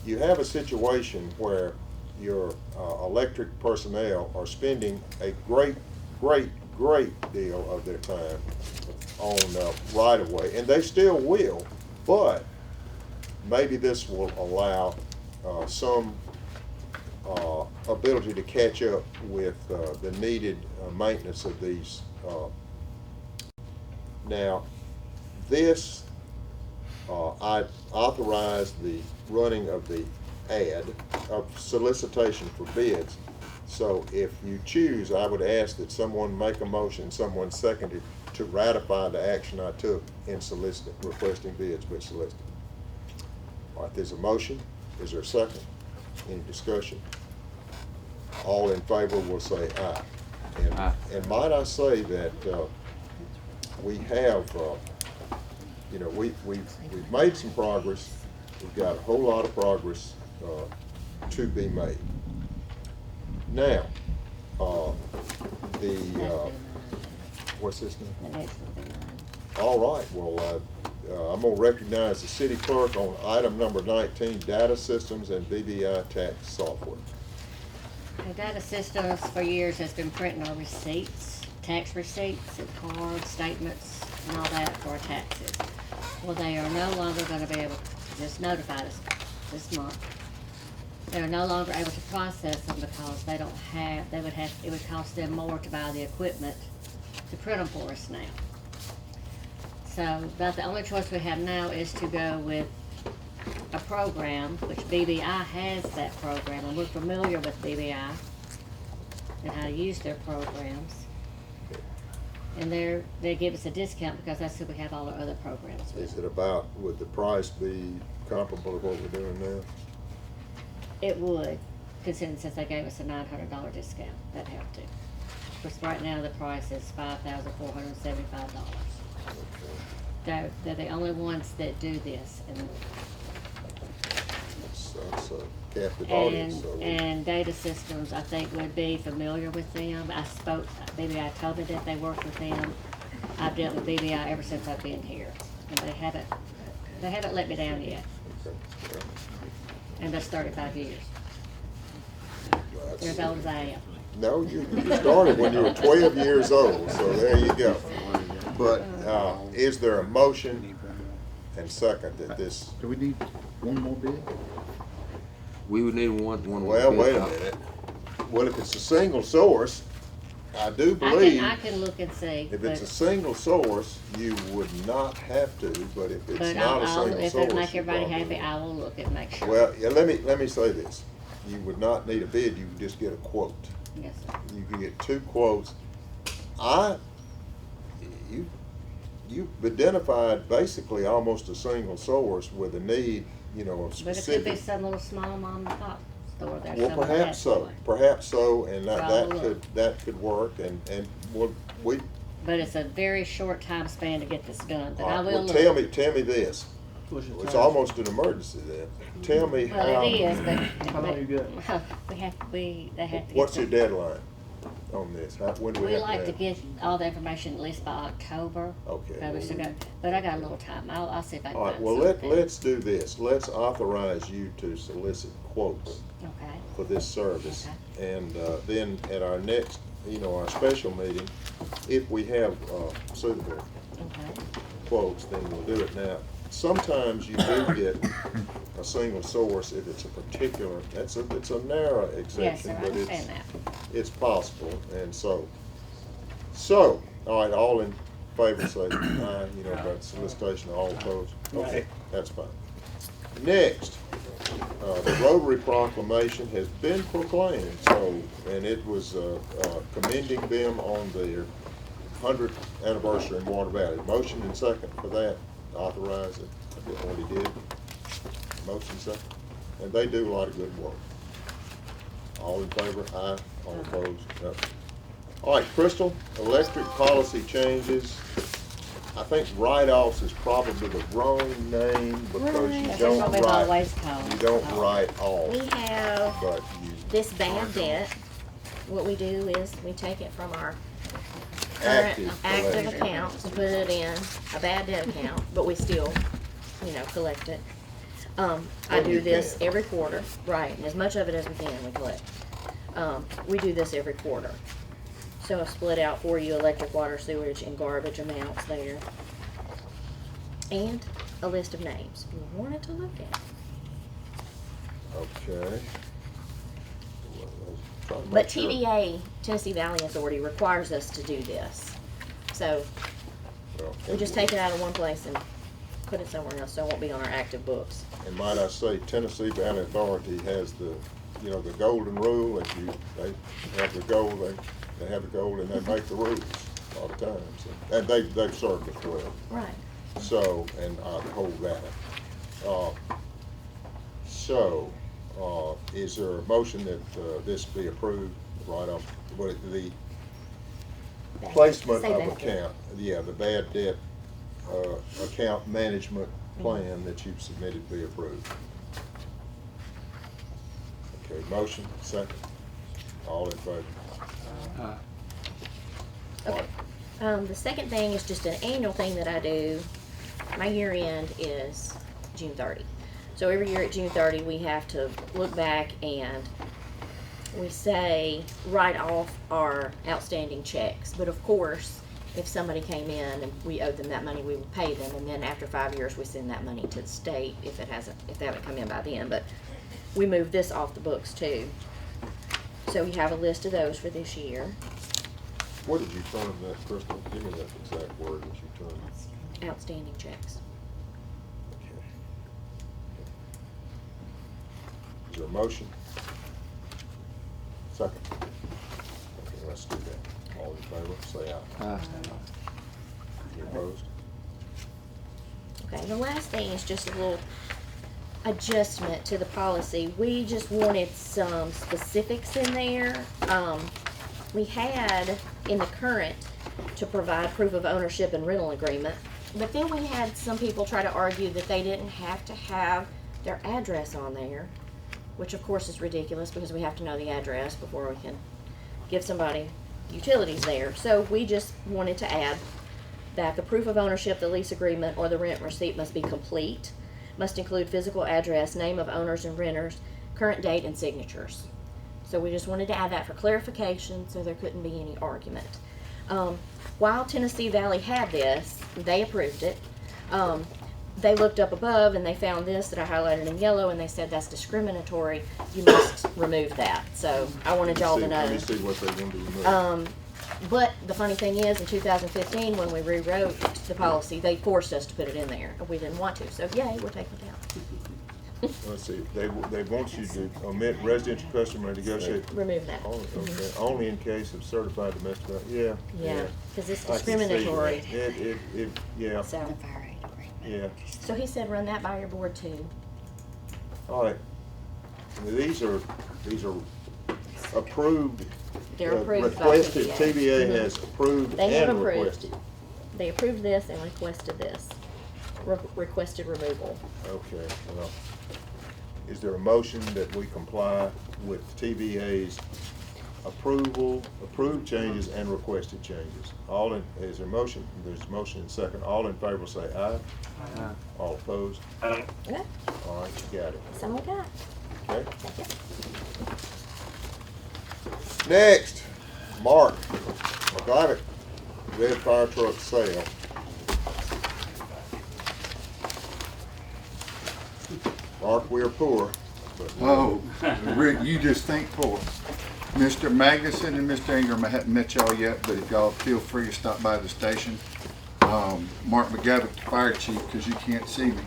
Speaker 2: you have a situation where your electric personnel are spending a great deal of their time on right of way, and they still will, but maybe this will allow some ability to catch up with the needed maintenance of these. Now, this, I authorized the running of the ad of solicitation for bids. So if you choose, I would ask that someone make a motion, someone second it, to ratify the action I took in soliciting, requesting bids be solicited. All right, there's a motion. Is there a second? Any discussion? All in favor will say aye. And might I say that we have, you know, we've made some progress. We've got a whole lot of progress to be made. Now, what's this now? All right, well, I'm gonna recognize the city clerk on item number 19, data systems and BVI tax software.
Speaker 5: The data systems for years has been printing our receipts, tax receipts and cards, statements, and all that for our taxes. Well, they are no longer gonna be able to just notify us this month. They are no longer able to process them because they don't have, it would cost them more to buy the equipment to print them for us now. So, about the only choice we have now is to go with a program, which BVI has that program, and we're familiar with BVI and how to use their programs. And they give us a discount because that's who we have all our other programs with.
Speaker 2: Is it about, would the price be comparable to what we're doing now?
Speaker 5: It would, considering since they gave us a $900 discount, that'd have to. Because right now the price is $5,475. They're the only ones that do this, and
Speaker 2: That's a captive audience. So
Speaker 5: and data systems, I think, would be familiar with them. BVI told me that they work with them. I've dealt with BVI ever since I've been here, and they haven't let me down yet.
Speaker 2: Okay.
Speaker 5: And that's 35 years.
Speaker 2: Well,
Speaker 5: They're as old as I am.
Speaker 2: No, you started when you were 12 years old, so there you go. But is there a motion and second that this?
Speaker 4: Do we need one more bid?
Speaker 3: We would need one
Speaker 2: Well,
Speaker 3: bid
Speaker 2: wait a
Speaker 3: out.
Speaker 2: minute. Well, if it's a single source, I do believe.
Speaker 5: I can look and see.
Speaker 2: If it's a single source, you would not have to, but if it's
Speaker 5: But
Speaker 2: not a single
Speaker 5: if
Speaker 2: source.
Speaker 5: it make
Speaker 2: you
Speaker 5: everybody
Speaker 2: probably
Speaker 5: happy, I will look and make sure.
Speaker 2: Well, yeah, let me say this. You would not need a bid, you would just get a quote.
Speaker 5: Yes, sir.
Speaker 2: You can get 2 quotes. You've identified basically almost a single source with a need, you know, of
Speaker 5: But it
Speaker 2: specific.
Speaker 5: could be some little small mom and pop store there.
Speaker 2: Well,
Speaker 5: somewhere
Speaker 2: perhaps so, and
Speaker 5: So I'll
Speaker 2: that
Speaker 5: look.
Speaker 2: could work, and we.
Speaker 5: But it's a very short time span to get this done, but I will
Speaker 2: Well,
Speaker 5: look.
Speaker 2: tell me this. It's almost an emergency then. Tell me how.
Speaker 5: Well, it is, but.
Speaker 10: How long you got?
Speaker 5: They have to.
Speaker 2: What's
Speaker 5: get
Speaker 2: your deadline on this? When do we
Speaker 5: We
Speaker 2: have
Speaker 5: like to
Speaker 2: have?
Speaker 5: get all the information at least by October.
Speaker 2: Okay.
Speaker 5: But we still got, but I got a little time. I'll see if I can
Speaker 2: All right,
Speaker 5: find
Speaker 2: well,
Speaker 5: something.
Speaker 2: let's do this. Let's authorize you to solicit quotes
Speaker 5: Okay.
Speaker 2: for this service.
Speaker 5: Okay.
Speaker 2: And then at our next, our special meeting, if we have suitable
Speaker 5: Okay.
Speaker 2: quotes, then we'll do it. Now, sometimes you do get a single source if it's a particular, it's a narrow
Speaker 5: Yes,
Speaker 2: exception,
Speaker 5: sir, I
Speaker 2: but
Speaker 5: understand that.
Speaker 2: it's possible, and so, all right, all in favor say aye, about solicitation, all opposed? Okay, that's fine. Next, the Rotary Proclamation has been proclaimed, and it was commending them on their 100th anniversary in Water Valley. Motion and second for that, authorize it, I did already did. Motion second, and they do a lot of good work. All in favor, aye, all opposed, no. All right, Crystal, electric policy changes. I think write-offs is probably the wrong name because you
Speaker 5: That's
Speaker 2: don't
Speaker 5: what we've
Speaker 2: write,
Speaker 5: always called.
Speaker 2: you don't write off,
Speaker 12: We have
Speaker 2: but you.
Speaker 12: this bad debt. What we do is we take it from our
Speaker 2: Active
Speaker 12: active
Speaker 2: collection.
Speaker 12: account to put it in a bad debt account, but we still, collect it. I
Speaker 2: When
Speaker 12: do
Speaker 2: you
Speaker 12: this
Speaker 2: can.
Speaker 12: every quarter, right, and as much of it as we can, we collect. We do this every quarter. So I've split out for you electric, water, sewage, and garbage amounts there. And a list of names, if you wanted to look at.
Speaker 2: Okay. Trying to
Speaker 12: But
Speaker 2: make sure.
Speaker 12: TVA, Tennessee Valley Authority, requires us to do this. So
Speaker 2: Well,
Speaker 12: we just take it out of one place and put it somewhere else, so it won't be on our active books.
Speaker 2: And might I say, Tennessee Valley Authority has the golden rule, that they have the goal, they have the goal and they make the rules a lot of times. And they've served us well.
Speaker 12: Right.
Speaker 2: So, and I hold that. Is there a motion that this be approved right off, the placement
Speaker 12: Say
Speaker 2: of
Speaker 12: bad debt.
Speaker 2: account, the bad debt account management plan that you've submitted be approved? Okay, motion, second. All in favor?
Speaker 12: Okay. The second thing is just an annual thing that I do. My year end is June 30. So every year at June 30, we have to look back and we say write off our outstanding checks. But of course, if somebody came in and we owed them that money, we would pay them. And then after 5 years, we send that money to the state if they haven't come in by then. But we move this off the books too. So we have a list of those for this year.
Speaker 2: What did you term that, Crystal? Give me that exact word that you termed.
Speaker 12: Outstanding checks.
Speaker 2: Okay. Is there a motion? Second. Okay, let's do that. All in favor, say aye. You opposed?
Speaker 12: Okay, the last thing is just a little adjustment to the policy. We just wanted some specifics in there. We had in the current to provide proof of ownership and rental agreement, but then we had some people try to argue that they didn't have to have their address on there, which of course is ridiculous because we have to know the address before we can give somebody utilities there. So we just wanted to add that the proof of ownership, the lease agreement, or the rent receipt must be complete, must include physical address, name of owners and renters, current date, and signatures. So we just wanted to add that for clarification so there couldn't be any argument. While Tennessee Valley had this, they approved it. They looked up above and they found this that I highlighted in yellow and they said that's discriminatory. You must remove that. So I wanted y'all to know.
Speaker 2: Let me see what they want to remove.
Speaker 12: But the funny thing is, in 2015, when we rewrote the policy, they forced us to put it in there. We didn't want to, so yay, we're taking it out.
Speaker 2: Let's see, they want you to omit residential customer and negotiate.
Speaker 12: Remove that.
Speaker 2: Only, okay, only in case of certified domestic, yeah.
Speaker 12: Yeah, because it's
Speaker 2: I can see
Speaker 12: discriminatory.
Speaker 2: that. Yeah,
Speaker 12: So,
Speaker 2: yeah.
Speaker 12: so he said run that by your board too.
Speaker 2: All right. These are approved.
Speaker 12: They're approved by
Speaker 2: Requested,
Speaker 12: TVA.
Speaker 2: TVA has approved
Speaker 12: They have
Speaker 2: and
Speaker 12: approved.
Speaker 2: requested.
Speaker 12: They approved this and requested this. Requested removal.
Speaker 2: Okay, well, is there a motion that we comply with TVA's approved changes and requested changes? Is there a motion? There's a motion and second. All in favor say aye.
Speaker 10: Aye.
Speaker 2: All opposed?
Speaker 12: Yeah,
Speaker 2: All right, you got it.
Speaker 12: that's all I got.
Speaker 2: Okay. Next, Mark McGlavitt, red fire truck sale. Mark, we are poor, but
Speaker 3: Oh, Rick, you just think poor. Mr. Magnuson and Mr. Ingram, I haven't met y'all yet, but if y'all feel free to stop by the station. Mark McGavick, the fire chief, because you can't see me.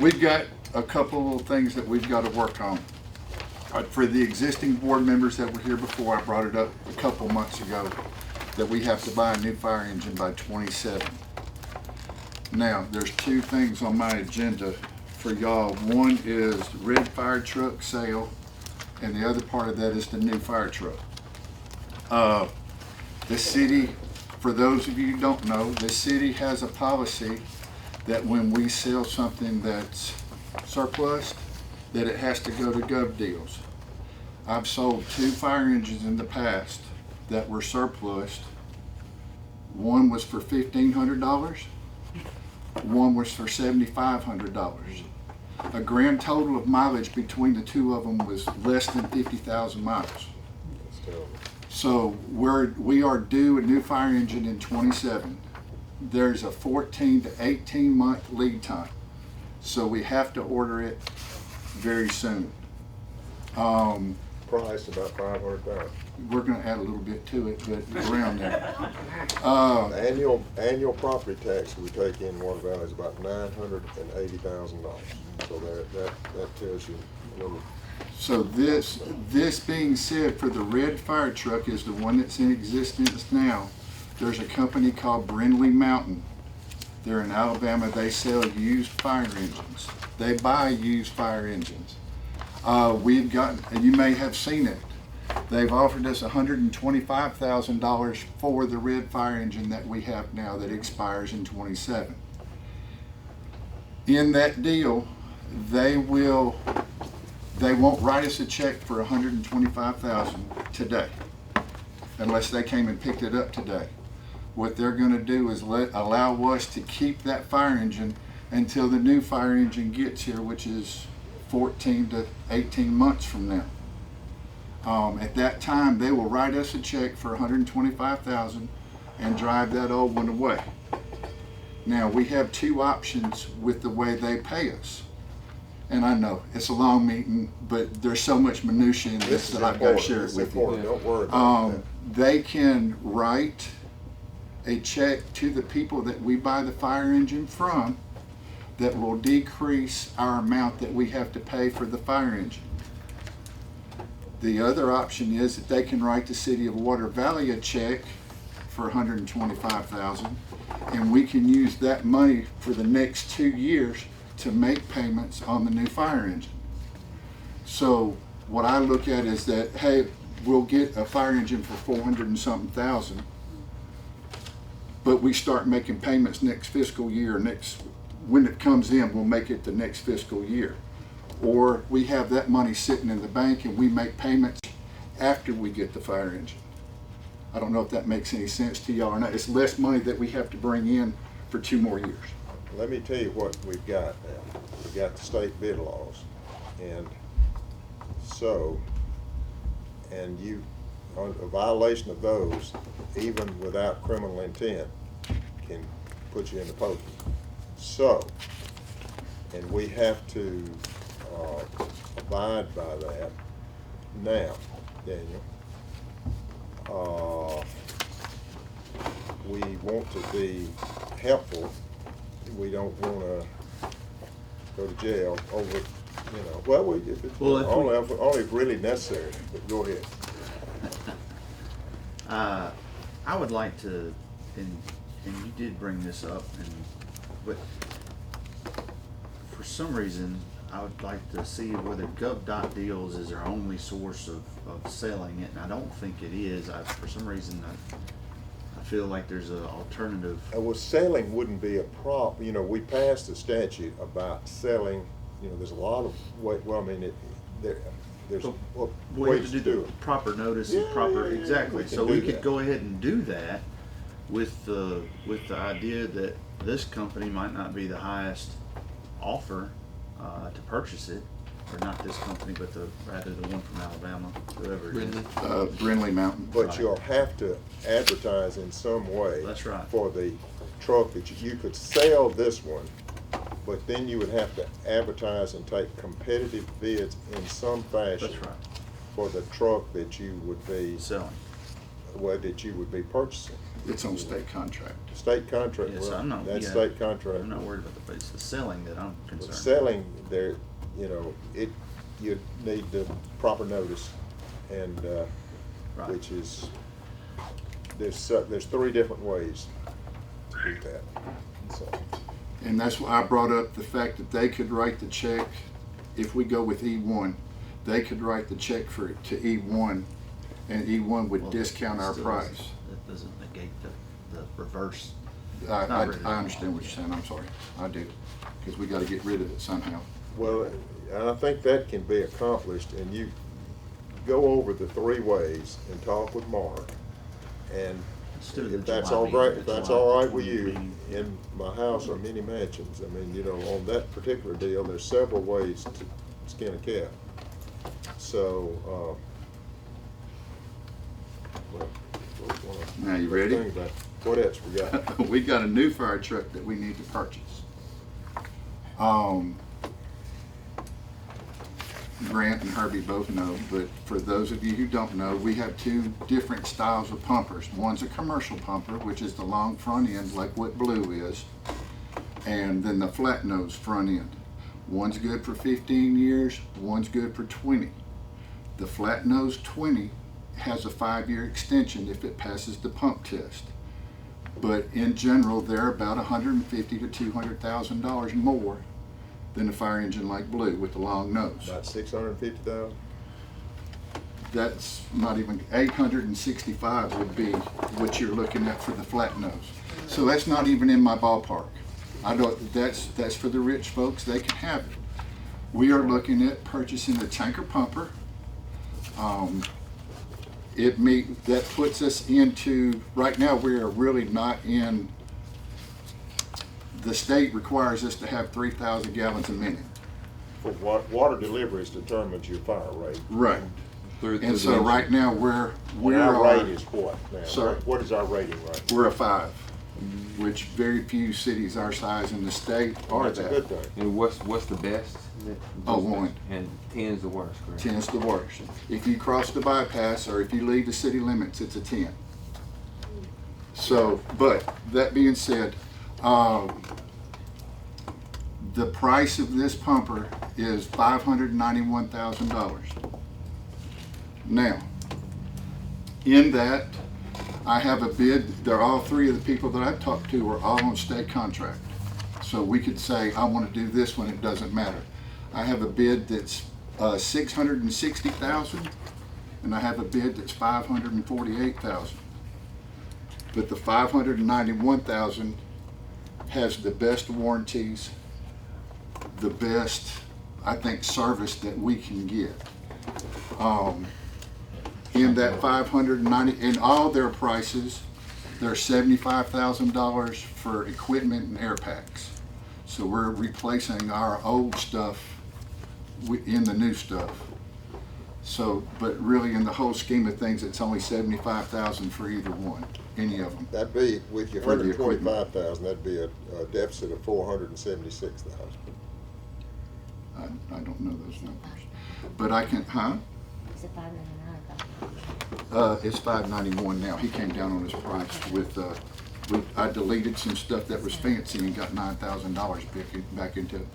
Speaker 3: We've got a couple of things that we've got to work on. For the existing board members that were here before, I brought it up a couple months ago, that we have to buy a new fire engine by 27. Now, there's two things on my agenda for y'all. One is red fire truck sale, and the other part of that is the new fire truck. The city, for those of you who don't know, the city has a policy that when we sell something that's surplus, that it has to go to Gov Deals. I've sold 2 fire engines in the past that were surplus. One was for $1,500, one was for $7,500. A grand total of mileage between the two of them was less than 50,000 miles.
Speaker 2: That's terrible.
Speaker 3: So we are due a new fire engine in 27. There's a 14 to 18 month lead time. So we have to order it very soon.
Speaker 2: Price about $500,000.
Speaker 3: We're gonna add a little bit to it, but around there.
Speaker 2: Annual property tax we take in Water Valley is about $980,000. So that tells you a little.
Speaker 3: So this being said, for the red fire truck is the one that's in existence now. There's a company called Brindley Mountain. They're in Alabama. They sell used fire engines. They buy used fire engines. We've gotten, and you may have seen it, they've offered us $125,000 for the red fire engine that we have now that expires in 27. In that deal, they won't write us a check for $125,000 today, unless they came and picked it up today. What they're gonna do is allow us to keep that fire engine until the new fire engine gets here, which is 14 to 18 months from now. At that time, they will write us a check for $125,000 and drive that old one away. Now, we have two options with the way they pay us. And I know, it's a long meeting, but there's so much minutia in this that I've got to share it with you.
Speaker 2: Don't worry about that.
Speaker 3: They can write a check to the people that we buy the fire engine from that will decrease our amount that we have to pay for the fire engine. The other option is that they can write the City of Water Valley a check for $125,000, and we can use that money for the next 2 years to make payments on the new fire engine. So what I look at is that, hey, we'll get a fire engine for 400 and something thousand, but we start making payments next fiscal year, when it comes in, we'll make it the next fiscal year. Or we have that money sitting in the bank and we make payments after we get the fire engine. I don't know if that makes any sense to y'all or not. It's less money that we have to bring in for 2 more years.
Speaker 2: Let me tell you what we've got now. We've got the state bid laws. And so, and a violation of those, even without criminal intent, can put you in the pokey. So, and we have to abide by that. Now, Daniel, we want to be helpful. We don't want to go to jail over, well, if it's only if really necessary. But go ahead.
Speaker 4: I would like to, and you did bring this up, but for some reason, I would like to see whether Gov.Deals is our only source of selling it, and I don't think it is. For some reason, I feel like there's an alternative.
Speaker 2: Well, selling wouldn't be a problem. We passed a statute about selling. There's a lot of there's ways to do it.
Speaker 4: Proper notice and proper, exactly. So we could go ahead and do that with the idea that this company might not be the highest offer to purchase it, or not this company, but rather the one from Alabama, whoever it is.
Speaker 3: Brindley Mountain.
Speaker 2: But
Speaker 4: Right.
Speaker 2: You'll have to advertise in some way.
Speaker 4: That's right.
Speaker 2: For the truck that you could sell this one, but then you would have to advertise and take competitive bids in some fashion.
Speaker 4: That's right.
Speaker 2: For the truck that you would be
Speaker 4: Selling.
Speaker 2: that you would be purchasing.
Speaker 3: It's on state contract.
Speaker 2: State contract.
Speaker 4: Yes,
Speaker 2: well,
Speaker 4: I'm not.
Speaker 2: That's
Speaker 4: yeah,
Speaker 2: state contract.
Speaker 4: I'm not worried about the, but it's the selling that I'm
Speaker 2: But
Speaker 4: concerned.
Speaker 2: selling there, you need the proper notice, and
Speaker 4: Right.
Speaker 2: which is there's 3 different ways to do that. So,
Speaker 3: And that's why I brought up the fact that they could write the check, if we go with E1, they could write the check to E1, and E1 would
Speaker 4: Well,
Speaker 3: discount our
Speaker 4: still
Speaker 3: price.
Speaker 4: That doesn't negate the reverse.
Speaker 3: I
Speaker 4: Not really.
Speaker 3: understand what you're saying, I'm sorry, I do, because we gotta get rid of it somehow.
Speaker 2: well, and I think that can be accomplished, and you go over the 3 ways and talk with Mark, and then, And
Speaker 4: Still the
Speaker 2: if that's
Speaker 4: July
Speaker 2: all
Speaker 4: meeting,
Speaker 2: right,
Speaker 4: the
Speaker 2: if that's
Speaker 4: July
Speaker 2: all right with
Speaker 4: 20
Speaker 2: you,
Speaker 4: meeting.
Speaker 2: in my house or many mansions, I mean, you know, on that particular deal, there's several ways to skin a cat. So, well,
Speaker 3: Now, you ready?
Speaker 2: think about what else we got?
Speaker 3: We got a new fire truck that we need to purchase. Grant and Herbie both know, but for those of you who don't know, we have two different styles of pumpers. One's a commercial pumper, which is the long front end, like what Blue is, and then the flat nose front end. One's good for 15 years, one's good for 20. The flat nose 20 has a 5-year extension if it passes the pump test. But in general, they're about $150,000 to $200,000 more than a fire engine like Blue with the long nose.
Speaker 2: About 650,000?
Speaker 3: That's not even, 865 would be what you're looking at for the flat nose. So that's not even in my ballpark. I don't, that's for the rich folks, they can have it. We are looking at purchasing a tanker pumper. That puts us into, right now we are really not in, the state requires us to have 3,000 gallons a minute.
Speaker 2: For water deliveries determines your fire rate.
Speaker 3: Right. And so right now
Speaker 2: And our rate is what now?
Speaker 3: Sorry?
Speaker 2: What is our rating rate?
Speaker 3: We're a 5, which very few cities our size in the state are
Speaker 2: That's a
Speaker 3: that.
Speaker 2: good thing.
Speaker 13: And what's the best?
Speaker 3: Oh, 1.
Speaker 13: And 10's the worst, correct?
Speaker 3: 10's the worst. If you cross the bypass or if you leave the city limits, it's a 10. So, but that being said, the price of this pumper is $591,000. Now, in that, I have a bid. They're all 3 of the people that I've talked to are all on state contract. So we could say, I want to do this one, it doesn't matter. I have a bid that's $660,000, and I have a bid that's $548,000. But the $591,000 has the best warranties, the best, I think, service that we can get. In that 590, in all their prices, they're $75,000 for equipment and air packs. So we're replacing our old stuff in the new stuff. So, but really in the whole scheme of things, it's only $75,000 for either one, any of them.
Speaker 2: That'd be, with your
Speaker 3: For the equipment.
Speaker 2: 125,000, that'd be a deficit of 476,000.
Speaker 3: I don't know those numbers, but I can,
Speaker 5: Is it $599?
Speaker 3: It's $591 now. He came down on his price with, I deleted some stuff that was fancy and got $9,000 back into it.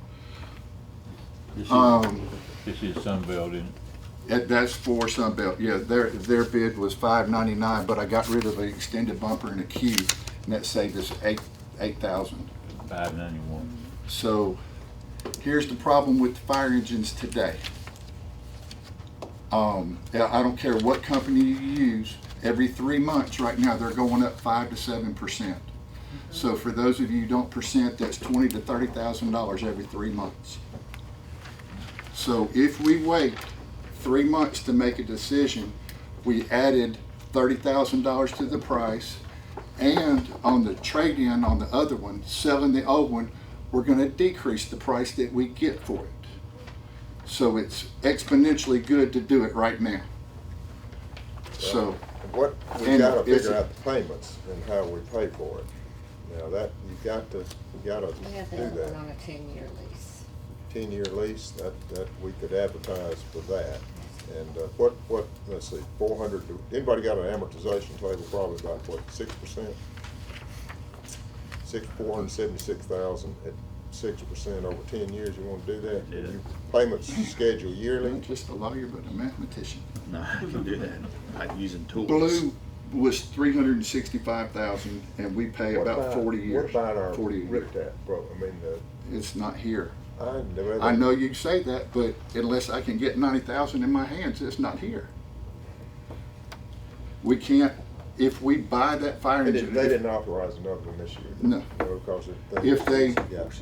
Speaker 14: This is Sunbelt, isn't it?
Speaker 3: That's for Sunbelt. Yeah, their bid was $599, but I got rid of the extended bumper and a Q, and that saved us $8,000.
Speaker 14: $591.
Speaker 3: So here's the problem with the fire engines today. I don't care what company you use, every 3 months right now they're going up 5 to 7%. So for those of you who don't percent, that's $20,000 to $30,000 every 3 months. So if we wait 3 months to make a decision, we added $30,000 to the price, and on the trade-in on the other one, selling the old one, we're going to decrease the price that we get for it. So it's exponentially good to do it right now. So
Speaker 2: What, we
Speaker 3: and
Speaker 2: gotta
Speaker 3: it's-
Speaker 2: figure out the payments and how we pay for it. Now that, you gotta
Speaker 5: We have
Speaker 2: do
Speaker 5: the other
Speaker 2: that.
Speaker 5: one on a 10-year lease.
Speaker 2: 10-year lease, that we could advertise for that. And let's see, 400, anybody got an amortization table, probably about what, 6%? 476,000 at 6% over 10 years, you wanna do that?
Speaker 4: Yeah.
Speaker 2: Your payments schedule
Speaker 3: I'm
Speaker 2: yearly?
Speaker 3: not just a lawyer, but a mathematician.
Speaker 4: No, I can do that. I'm using tools.
Speaker 3: Blue was $365,000, and we pay
Speaker 2: What
Speaker 3: about 40 years.
Speaker 2: What about our
Speaker 3: 40 years.
Speaker 2: RIPTAP program? I mean,
Speaker 3: It's not here.
Speaker 2: I
Speaker 3: I know you say that, but unless I can get 90,000 in my hands, it's not here. We can't, if we buy that fire
Speaker 2: They
Speaker 3: engine.
Speaker 2: didn't authorize another one this year.
Speaker 3: No.
Speaker 2: Because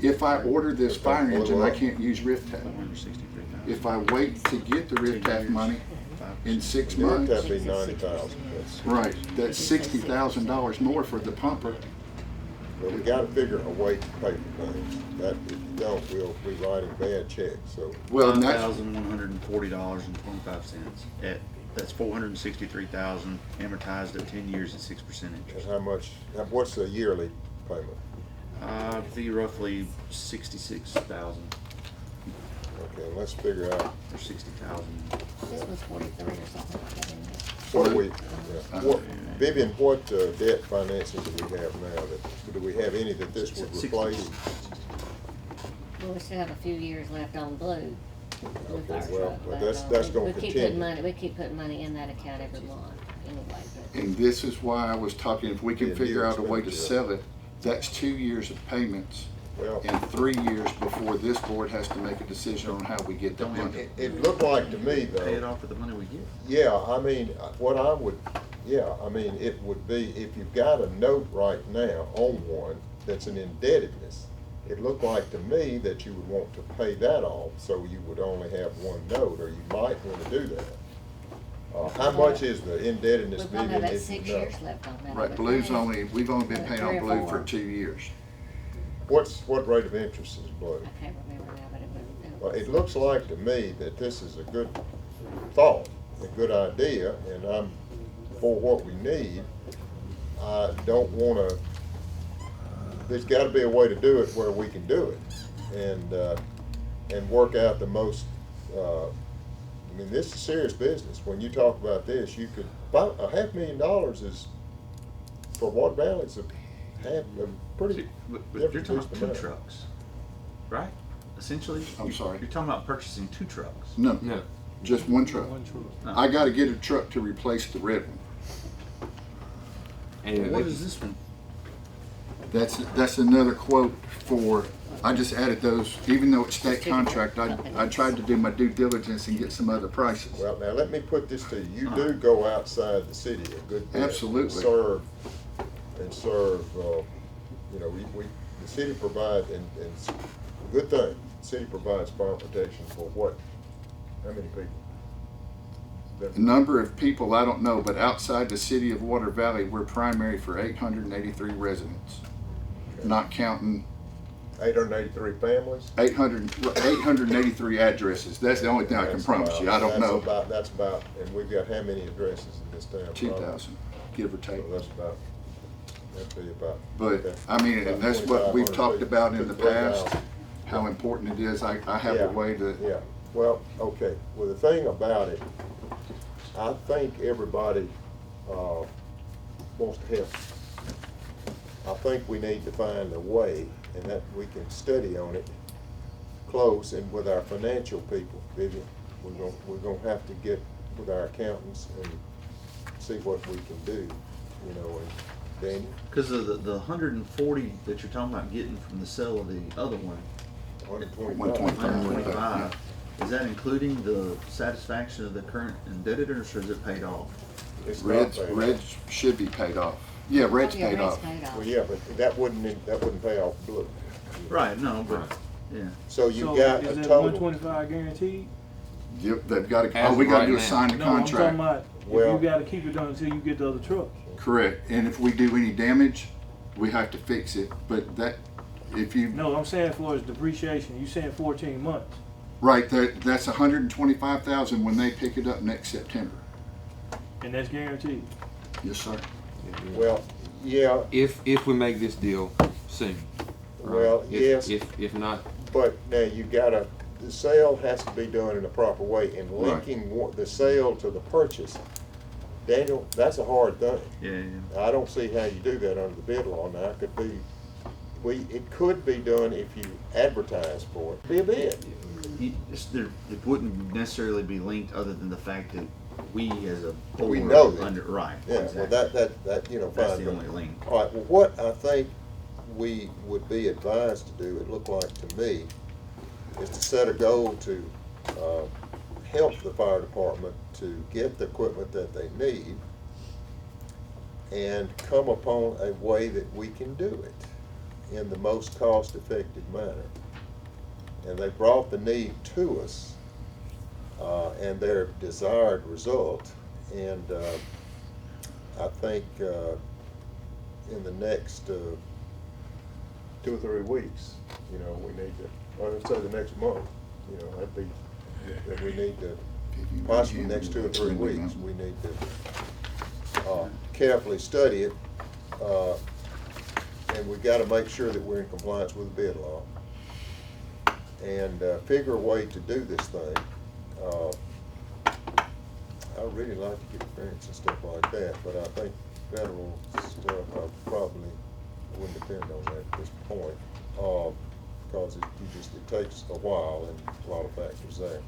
Speaker 3: If I order this fire engine, I can't use RIFTAP.
Speaker 4: $163,000.
Speaker 3: If I wait to get the RIFTAP money, in 6
Speaker 2: That'd
Speaker 3: months.
Speaker 2: have to be 90,000.
Speaker 3: Right, that's $60,000 more for the pumper.
Speaker 2: But we gotta figure a way to pay for things. That, if you don't, we'll be writing bad checks, so.
Speaker 3: Well, and that's,
Speaker 4: $9,140.25. That's $463,000 amortized at 10 years at 6%
Speaker 2: And
Speaker 4: interest.
Speaker 2: how much, what's the yearly payment?
Speaker 4: The roughly 66,000
Speaker 2: Okay, let's figure out,
Speaker 4: or 60,000.
Speaker 5: This was 43 or something like that, isn't it?
Speaker 2: what do we, what, Vivian, what debt financing do we have now? Do we have any that this would replace?
Speaker 5: Well, we still have a few years left on blue with our
Speaker 2: Okay, well,
Speaker 5: truck,
Speaker 2: but
Speaker 5: but,
Speaker 2: that's gonna
Speaker 5: we keep
Speaker 2: continue.
Speaker 5: putting money, we keep putting money in that account every month anyway, but.
Speaker 3: and this is why I was talking, if we
Speaker 2: Be
Speaker 3: can
Speaker 2: a
Speaker 3: figure
Speaker 2: new
Speaker 3: out a way to
Speaker 2: expenditure.
Speaker 3: sell it, that's 2 years of payments
Speaker 2: Well,
Speaker 3: and 3 years before this board has to make a decision on how we get the money.
Speaker 2: it looked like to me
Speaker 4: Pay it
Speaker 2: though,
Speaker 4: off with the money we get.
Speaker 2: yeah, I mean, what I would, yeah, I mean, it would be, if you've got a note right now on one that's an indebtedness, it looked like to me that you would want to pay that off, so you would only have one note, or you might want to do that. How much is the indebtedness,
Speaker 5: We've only
Speaker 2: Vivian,
Speaker 5: got
Speaker 2: if
Speaker 5: 6
Speaker 2: you know?
Speaker 5: years left on that.
Speaker 3: Right,
Speaker 5: other
Speaker 3: Blue's
Speaker 5: thing.
Speaker 3: we've only been paying
Speaker 5: 3
Speaker 3: on
Speaker 5: or
Speaker 3: Blue
Speaker 5: 4.
Speaker 3: for 2 years.
Speaker 2: What rate of interest is Blue?
Speaker 5: I can't remember now, but it
Speaker 2: Well,
Speaker 5: was.
Speaker 2: it looks like to me that this is a good thought, a good idea, and I'm for what we need. I don't wanna, there's gotta be a way to do it where we can do it, and work out the most, I mean, this is serious business. When you talk about this, you could, about $500,000 is, for Water Valley, it's a pretty.
Speaker 4: But you're talking about
Speaker 2: decent
Speaker 4: two
Speaker 2: amount.
Speaker 4: trucks, right? Essentially?
Speaker 3: I'm sorry.
Speaker 4: You're talking about purchasing 2 trucks.
Speaker 3: No,
Speaker 13: No.
Speaker 3: just one truck.
Speaker 10: One truck.
Speaker 4: No.
Speaker 3: I gotta get a truck to replace the red one.
Speaker 13: And
Speaker 4: What is this one?
Speaker 3: That's another quote for, I just added those, even though it's state contract, I tried to do my due diligence and get some other prices.
Speaker 2: Well, now let me put this to you. You do go outside the city a good bit.
Speaker 3: Absolutely.
Speaker 2: And serve, you know, the city provides, and it's a good thing, the city provides fire protection for what? How many people?
Speaker 3: The number of people, I don't know, but outside the city of Water Valley, we're primary for 883 residents. Not counting
Speaker 2: 883 families?
Speaker 3: 883 addresses. That's the only thing I can promise you. I don't know.
Speaker 2: That's about, and we've got how many addresses in this town?
Speaker 3: 2,000, give or take.
Speaker 2: So that's about, that'd be about.
Speaker 3: But, I mean, and that's what we've talked about in the past, how important it is. I have a
Speaker 2: Yeah,
Speaker 3: way to,
Speaker 2: Yeah, well, okay, well, the thing about it, I think everybody, wants to help. I think we need to find a way, and that we can study on it close, and with our financial people, Vivian, we're gonna have to get with our accountants and see what we can do, you know, and Daniel?
Speaker 4: Because of the 140 that you're talking about getting from the sale of the other one, 125, is that including the satisfaction of the current indebtedness, or is it paid off?
Speaker 2: It's not
Speaker 3: Reds
Speaker 2: paid off.
Speaker 3: should be paid off. Yeah, Red's
Speaker 5: Yeah,
Speaker 3: paid
Speaker 5: Red's
Speaker 3: off.
Speaker 5: paid off.
Speaker 2: Well, yeah, but that wouldn't pay off Blue.
Speaker 4: Right, no, but, yeah.
Speaker 2: So you
Speaker 10: So
Speaker 2: got
Speaker 10: is
Speaker 2: a
Speaker 10: that
Speaker 2: total.
Speaker 10: 125 guaranteed?
Speaker 3: Yep, they've got to,
Speaker 13: As
Speaker 3: all we
Speaker 13: of
Speaker 3: gotta
Speaker 13: right
Speaker 3: do is
Speaker 13: now.
Speaker 3: sign the
Speaker 10: No, I'm talking
Speaker 3: contract.
Speaker 10: about, if
Speaker 2: Well-
Speaker 10: you gotta keep it done until you get the other truck.
Speaker 3: Correct, and if we do any damage, we have to fix it, but that, if you,
Speaker 10: No, I'm saying for its depreciation, you saying 14 months.
Speaker 3: right, that's 125,000 when they pick it up next September.
Speaker 10: And that's guaranteed.
Speaker 3: Yes, sir.
Speaker 2: Well, yeah,
Speaker 13: If we make this deal soon. right?
Speaker 2: well,
Speaker 13: If-
Speaker 2: yes,
Speaker 13: If not,
Speaker 2: but now you gotta, the sale has to be done in a proper way, and
Speaker 3: Right.
Speaker 2: linking the sale to the purchase. Daniel, that's a hard thing.
Speaker 4: Yeah,
Speaker 2: I don't see how you do that under the bid law. Now, it could be, it could be done if you advertise for it, be a bid.
Speaker 4: It wouldn't necessarily be linked other than the fact that we as a board.
Speaker 2: We know that.
Speaker 4: Right.
Speaker 2: Yeah,
Speaker 4: exactly.
Speaker 2: well, that, you know,
Speaker 4: That's
Speaker 2: fine.
Speaker 4: the only link.
Speaker 2: All right, well, what I think we would be advised to do, it looked like to me, is to set a goal to, help the fire department to get the equipment that they need and come upon a way that we can do it in the most cost-effective manner. And they brought the need to us, and their desired result. And I think in the next 2 or 3 weeks, you know, we need to, or let's say the next month, you know, that'd be, that we need to, possibly the next 2 or 3 weeks, we need to carefully study it, and we got to make sure that we're in compliance with the bid law, and figure a way to do this thing. I really like to get grants and stuff like that, but I think federal stuff, I probably wouldn't depend on that at this point, because it takes a while and a lot of factors there.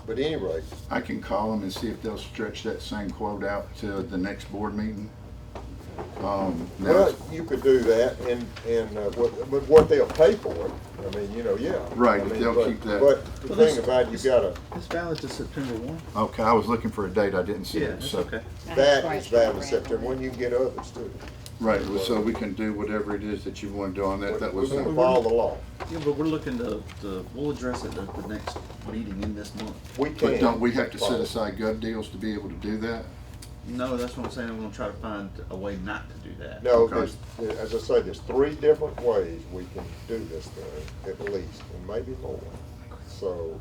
Speaker 2: But at any rate,
Speaker 3: I can call them and see if they'll stretch that same quote out to the next board meeting.
Speaker 2: well, you could do that, and what they'll pay for it, I mean, you know, yeah.
Speaker 3: Right,
Speaker 2: I mean,
Speaker 3: they'll
Speaker 2: but-
Speaker 3: keep that.
Speaker 2: But the thing about it, you gotta,
Speaker 4: It's valid to September 1.
Speaker 3: Okay, I was looking for a date, I didn't see
Speaker 4: Yeah,
Speaker 3: it,
Speaker 4: that's
Speaker 3: so.
Speaker 4: okay.
Speaker 2: that is valid September, when you can get others too.
Speaker 3: Right, well, so we can do whatever it is that you want to do on that, that was.
Speaker 2: We're gonna follow the law.
Speaker 4: Yeah, but we're looking to we'll address it at the next meeting in this month.
Speaker 2: We
Speaker 3: But
Speaker 2: can.
Speaker 3: don't we have to set
Speaker 2: follow.
Speaker 3: aside gov deals to be able to do that?
Speaker 4: No, that's what I'm saying, I'm gonna try to find a way not to do that.
Speaker 2: No,
Speaker 3: Okay.
Speaker 2: as I say, there's 3 different ways we can do this thing, at least, and maybe more. So,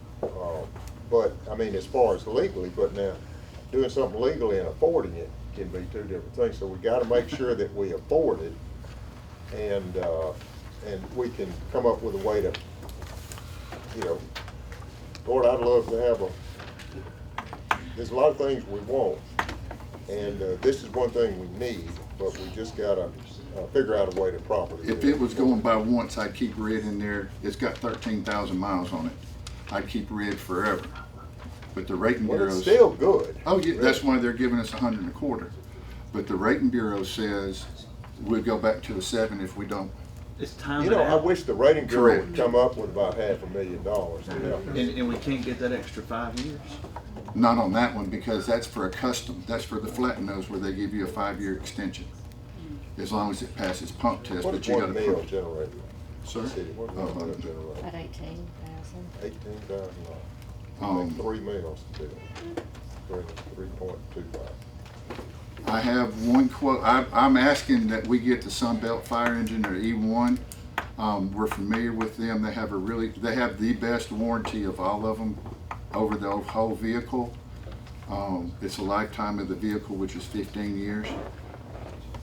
Speaker 2: but, I mean, as far as legally, but now, doing something legally and affording it can be 2 different things. So we gotta make sure that we afford it, and we can come up with a way to, you know, Lord, I'd love to have there's a lot of things we want, and this is one thing we need, but we just gotta figure out a way to properly do
Speaker 3: If it was going by once, I'd keep red in there, it's got 13,000 miles on it. I'd keep red forever. But the rating
Speaker 2: Well,
Speaker 3: bureau.
Speaker 2: it's still good.
Speaker 3: Oh, yeah, that's why they're giving us 125. But the rating bureau says we'll go back to a 7 if we don't.
Speaker 4: It's time.
Speaker 2: You know, I wish the rating bureau would
Speaker 3: Correct.
Speaker 2: come up with about $500,000 to help us.
Speaker 4: And we can't get that extra 5 years.
Speaker 3: Not on that one, because that's for a custom, that's for the flat nose where they give you a 5-year extension. As long as it passes pump test,
Speaker 2: What
Speaker 3: but
Speaker 2: is
Speaker 3: you
Speaker 2: 1
Speaker 3: gotta
Speaker 2: mil
Speaker 3: prove.
Speaker 2: generator?
Speaker 3: Sir?
Speaker 2: City, what is
Speaker 3: Oh,
Speaker 2: 1 mil generator?
Speaker 5: About 18,000.
Speaker 2: 18,000
Speaker 3: Um,
Speaker 2: 3 mils to do it. 3.25.
Speaker 3: I have one quote, I'm asking that we get the Sunbelt Fire Engine or E1. We're familiar with them, they have the best warranty of all of them over the whole vehicle. It's a lifetime of the vehicle, which is 15 years.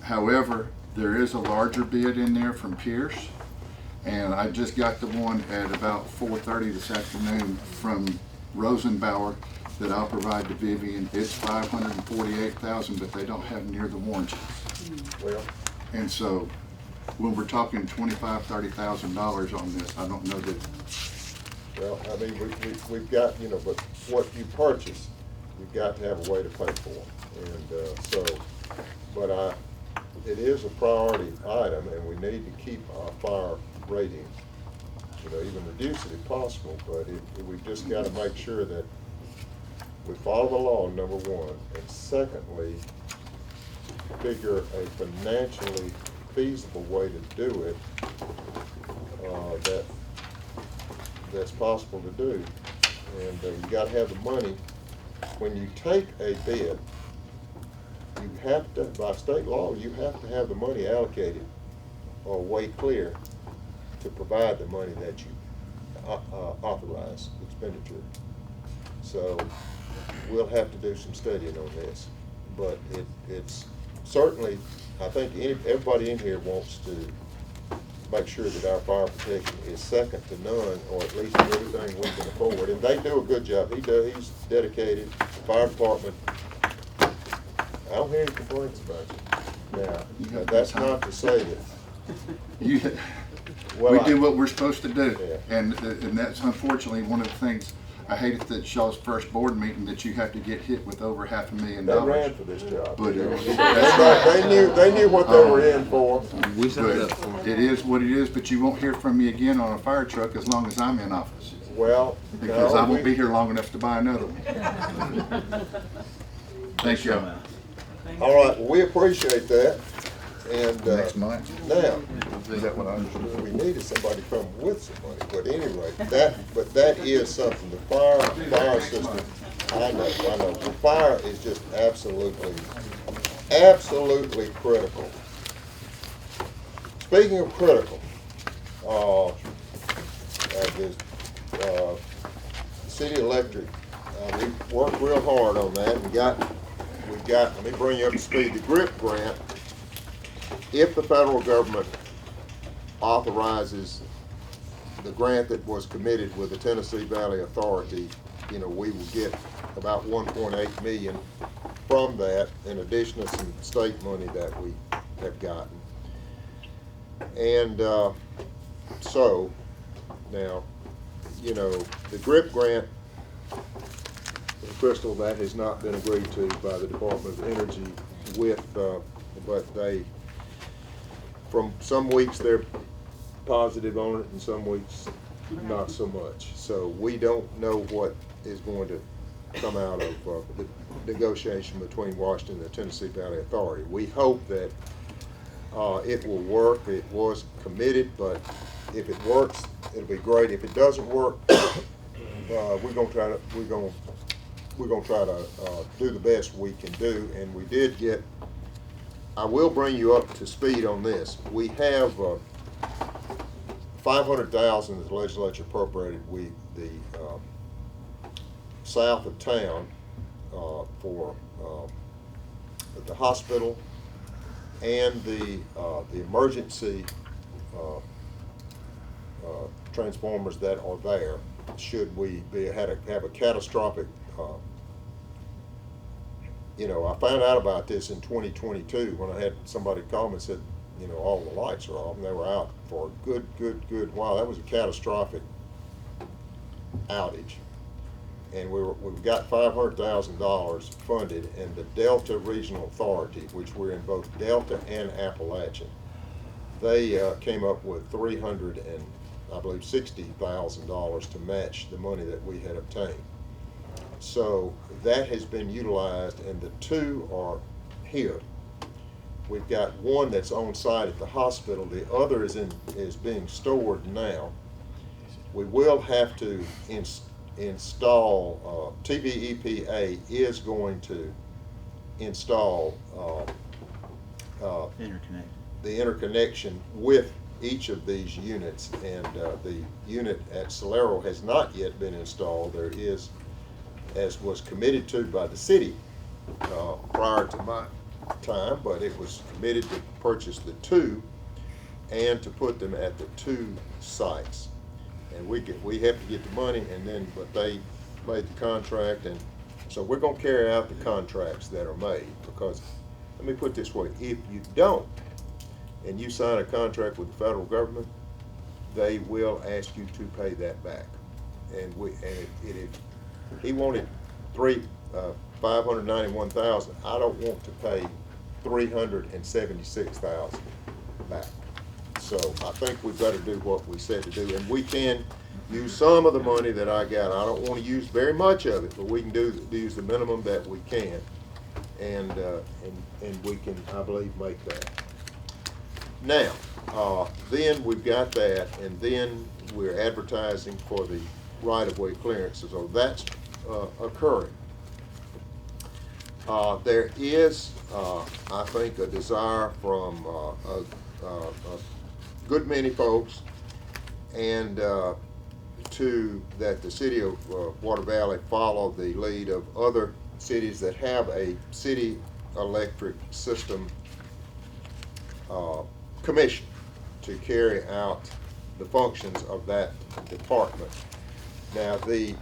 Speaker 3: However, there is a larger bid in there from Pierce, and I just got the one at about 4:30 this afternoon from Rosenbauer that I'll provide to Vivian. It's $548,000, but they don't have near the warranty.
Speaker 2: Well,
Speaker 3: And so, when we're talking $25,000-$30,000 on this, I don't know that.
Speaker 2: well, I mean, we've got, you know, but what you purchase, you've got to have a way to pay for. And but it is a priority item, and we need to keep our fire rating, you know, even reduce it if possible, but we've just got to make sure that we follow the law, number one, and secondly, figure a financially feasible way to do it that's possible to do. And you got to have the money. When you take a bid, you have to, by state law, you have to have the money allocated or way clear to provide the money that you authorize expenditure. So we'll have to do some studying on this, but it's certainly, I think everybody in here wants to make sure that our fire protection is second to none, or at least everything we can afford. And they do a good job. He's dedicated. The fire department, I don't hear any complaints about you. Now, that's not to say that.
Speaker 3: We do what we're supposed to do,
Speaker 2: Yeah.
Speaker 3: and that's unfortunately one of the things. I hate it that y'all's first board meeting that you have to get hit with over $500,000.
Speaker 2: They ran for this job.
Speaker 3: But
Speaker 2: They knew what they were in for.
Speaker 13: We signed
Speaker 3: But
Speaker 13: up for it.
Speaker 3: it is what it is, but you won't hear from me again on a fire truck as long as I'm in office,
Speaker 2: Well,
Speaker 3: because
Speaker 2: no,
Speaker 3: I won't be here long enough to buy another one. Thank you.
Speaker 2: All right, well, we appreciate that. And
Speaker 3: Next month.
Speaker 2: now, Is that what I understood? We needed somebody to come with some money, but anyway, that is something, the fire system, I know, the fire is just absolutely critical. Speaking of critical, City Electric, we worked real hard on that. We got, let me bring you up to speed, the GRIP grant. If the federal government authorizes the grant that was committed with the Tennessee Valley Authority, we will get about 1.8 million from that, in addition to some state money that we have gotten. And so, now, the GRIP grant, Crystal, that has not been agreed to by the Department of Energy but they, from some weeks they're positive on it and some weeks not so much. So we don't know what is going to come out of the negotiation between Washington and the Tennessee Valley Authority. We hope that it will work. It was committed, but if it works, it'll be great. If it doesn't work, we're gonna try to do the best we can do. And we did get. I will bring you up to speed on this. We have $500,000 that the legislature appropriated with the south of town for the hospital and the emergency transformers that are there. Should we have a catastrophic, I found out about this in 2022 when I had somebody call me and said, all the lights are off, and they were out for a good while. That was a catastrophic outage. And we've got $500,000 funded, and the Delta Regional Authority, which we're in both Delta and Appalachian, they came up with $360,000 to match the money that we had obtained. So that has been utilized, and the two are here. We've got one that's on site at the hospital. The other is being stored now. We will have to install, TVEPA is going to install the interconnection with each of these units, and the unit at Solero has not yet been installed. There is, as was committed to by the city prior to my time, but it was committed to purchase the two and to put them at the two sites. And we have to get the money, but they made the contract, and so we're going to carry out the contracts that are made. Because let me put it this way: if you don't, and you sign a contract with the federal government, they will ask you to pay that back. And he wanted $591,000. I don't want to pay $376,000 back. So I think we better do what we said to do, and we can use some of the money that I got. I don't want to use very much of it, but we can use the minimum that we can, and we can, I believe, make that. Now, then we've got that, and then we're advertising for the right-of-way clearances. So that's occurring. There is, I think, a desire from a good many folks, and that the city of Water Valley follow the lead of other cities that have a city electric system commission to carry out the functions of that department. Now, the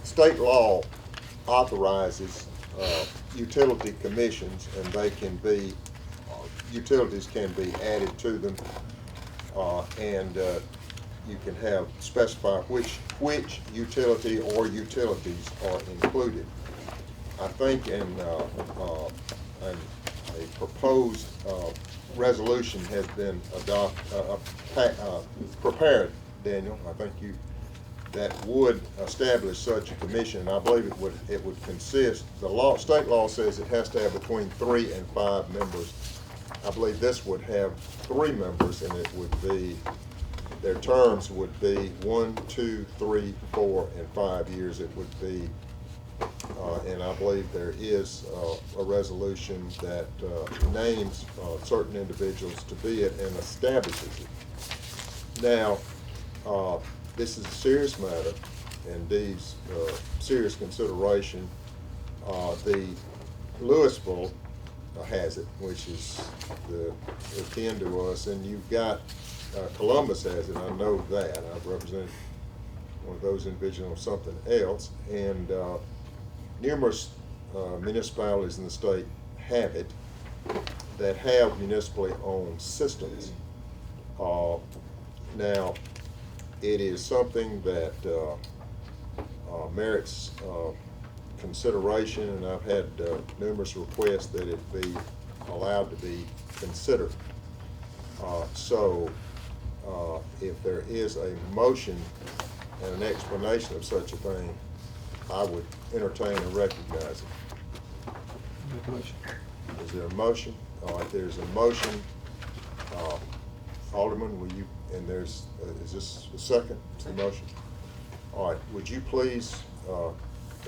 Speaker 2: state law authorizes utility commissions, and they can be, utilities can be added to them, and you can specify which utility or utilities are included. I think in a proposed resolution has been prepared, Daniel. I think that would establish such a commission. I believe it would consist. The state law says it has to have between 3 and 5 members. I believe this would have 3 members, and it would be, their terms would be 1, 2, 3, 4, and 5 years. It would be, and I believe there is a resolution that names certain individuals to be it and establishes it. Now, this is a serious matter and needs serious consideration. The Louisville has it, which is akin to us, and you've got Columbus has it. I know that. I've represented one of those individuals on something else, and numerous municipalities in the state have it that have municipally owned systems. Now, it is something that merits consideration, and I've had numerous requests that it be allowed to be considered. So if there is a motion and an explanation of such a thing, I would entertain and recognize it. Is there a motion? All right, there's a motion. Alderman, will you, and there's, is this a second to the motion? All right, would you please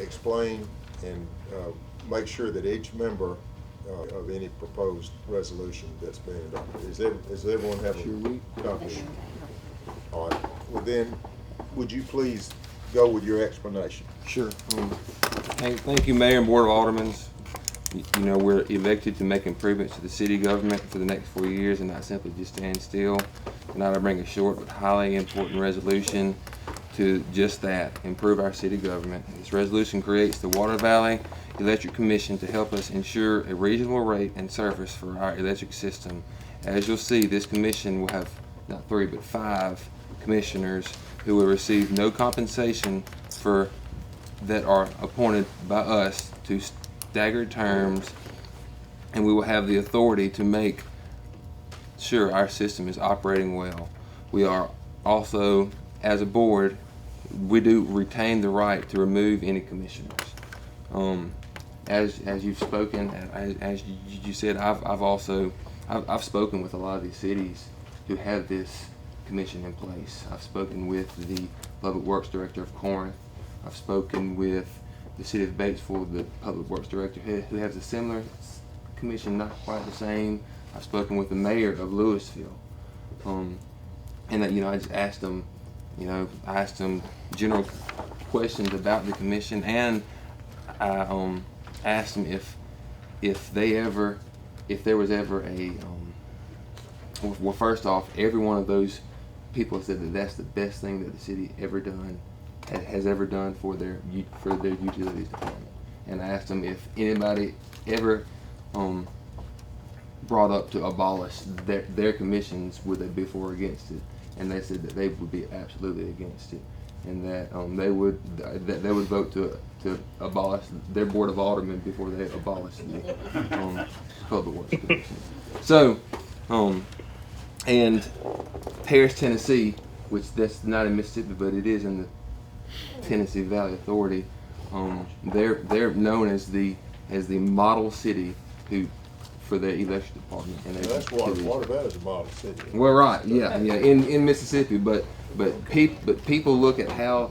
Speaker 2: explain and make sure that each member of any proposed resolution that's being adopted, does everyone have a copy? All right, well then, would you please go with your explanation?
Speaker 3: Sure. Thank you, Mayor and Board of Aldermen. You know, we're elected to make improvements to the city government for the next 4 years and not simply just stand still. Tonight I bring a short but highly important resolution to just that, improve our city government. This resolution creates the Water Valley Electric Commission to help us ensure a reasonable rate and service for our electric system. As you'll see, this commission will have not 3 but 5 commissioners who will receive no compensation for that are appointed by us to staggered terms, and we will have the authority to make sure our system is operating well. We are also, as a board, we do retain the right to remove any commissioners. As you've spoken, as you said, I've spoken with a lot of these cities who have this commission in place. I've spoken with the Public Works Director of Corinth. I've spoken with the City of Batesville, the Public Works Director, who has a similar commission, not quite the same. I've spoken with the Mayor of Louisville, and that, you know, I just asked them, you know, I asked them general questions about the commission, and I asked them if there was ever a well, first off, every one of those people said that that's the best thing that the city has ever done for their utilities department. And I asked them if anybody ever brought up to abolish their commissions, would they be for or against it? And they said that they would be absolutely against it, and that they would vote to abolish their board of aldermen before they abolish the Public Works Commission. So, and Paris, Tennessee, which that's not in Mississippi, but it is in the Tennessee Valley Authority. They're known as the model city for their election department. And
Speaker 2: that's Water Valley's a model city.
Speaker 3: Well, right, yeah, in Mississippi, but people look at how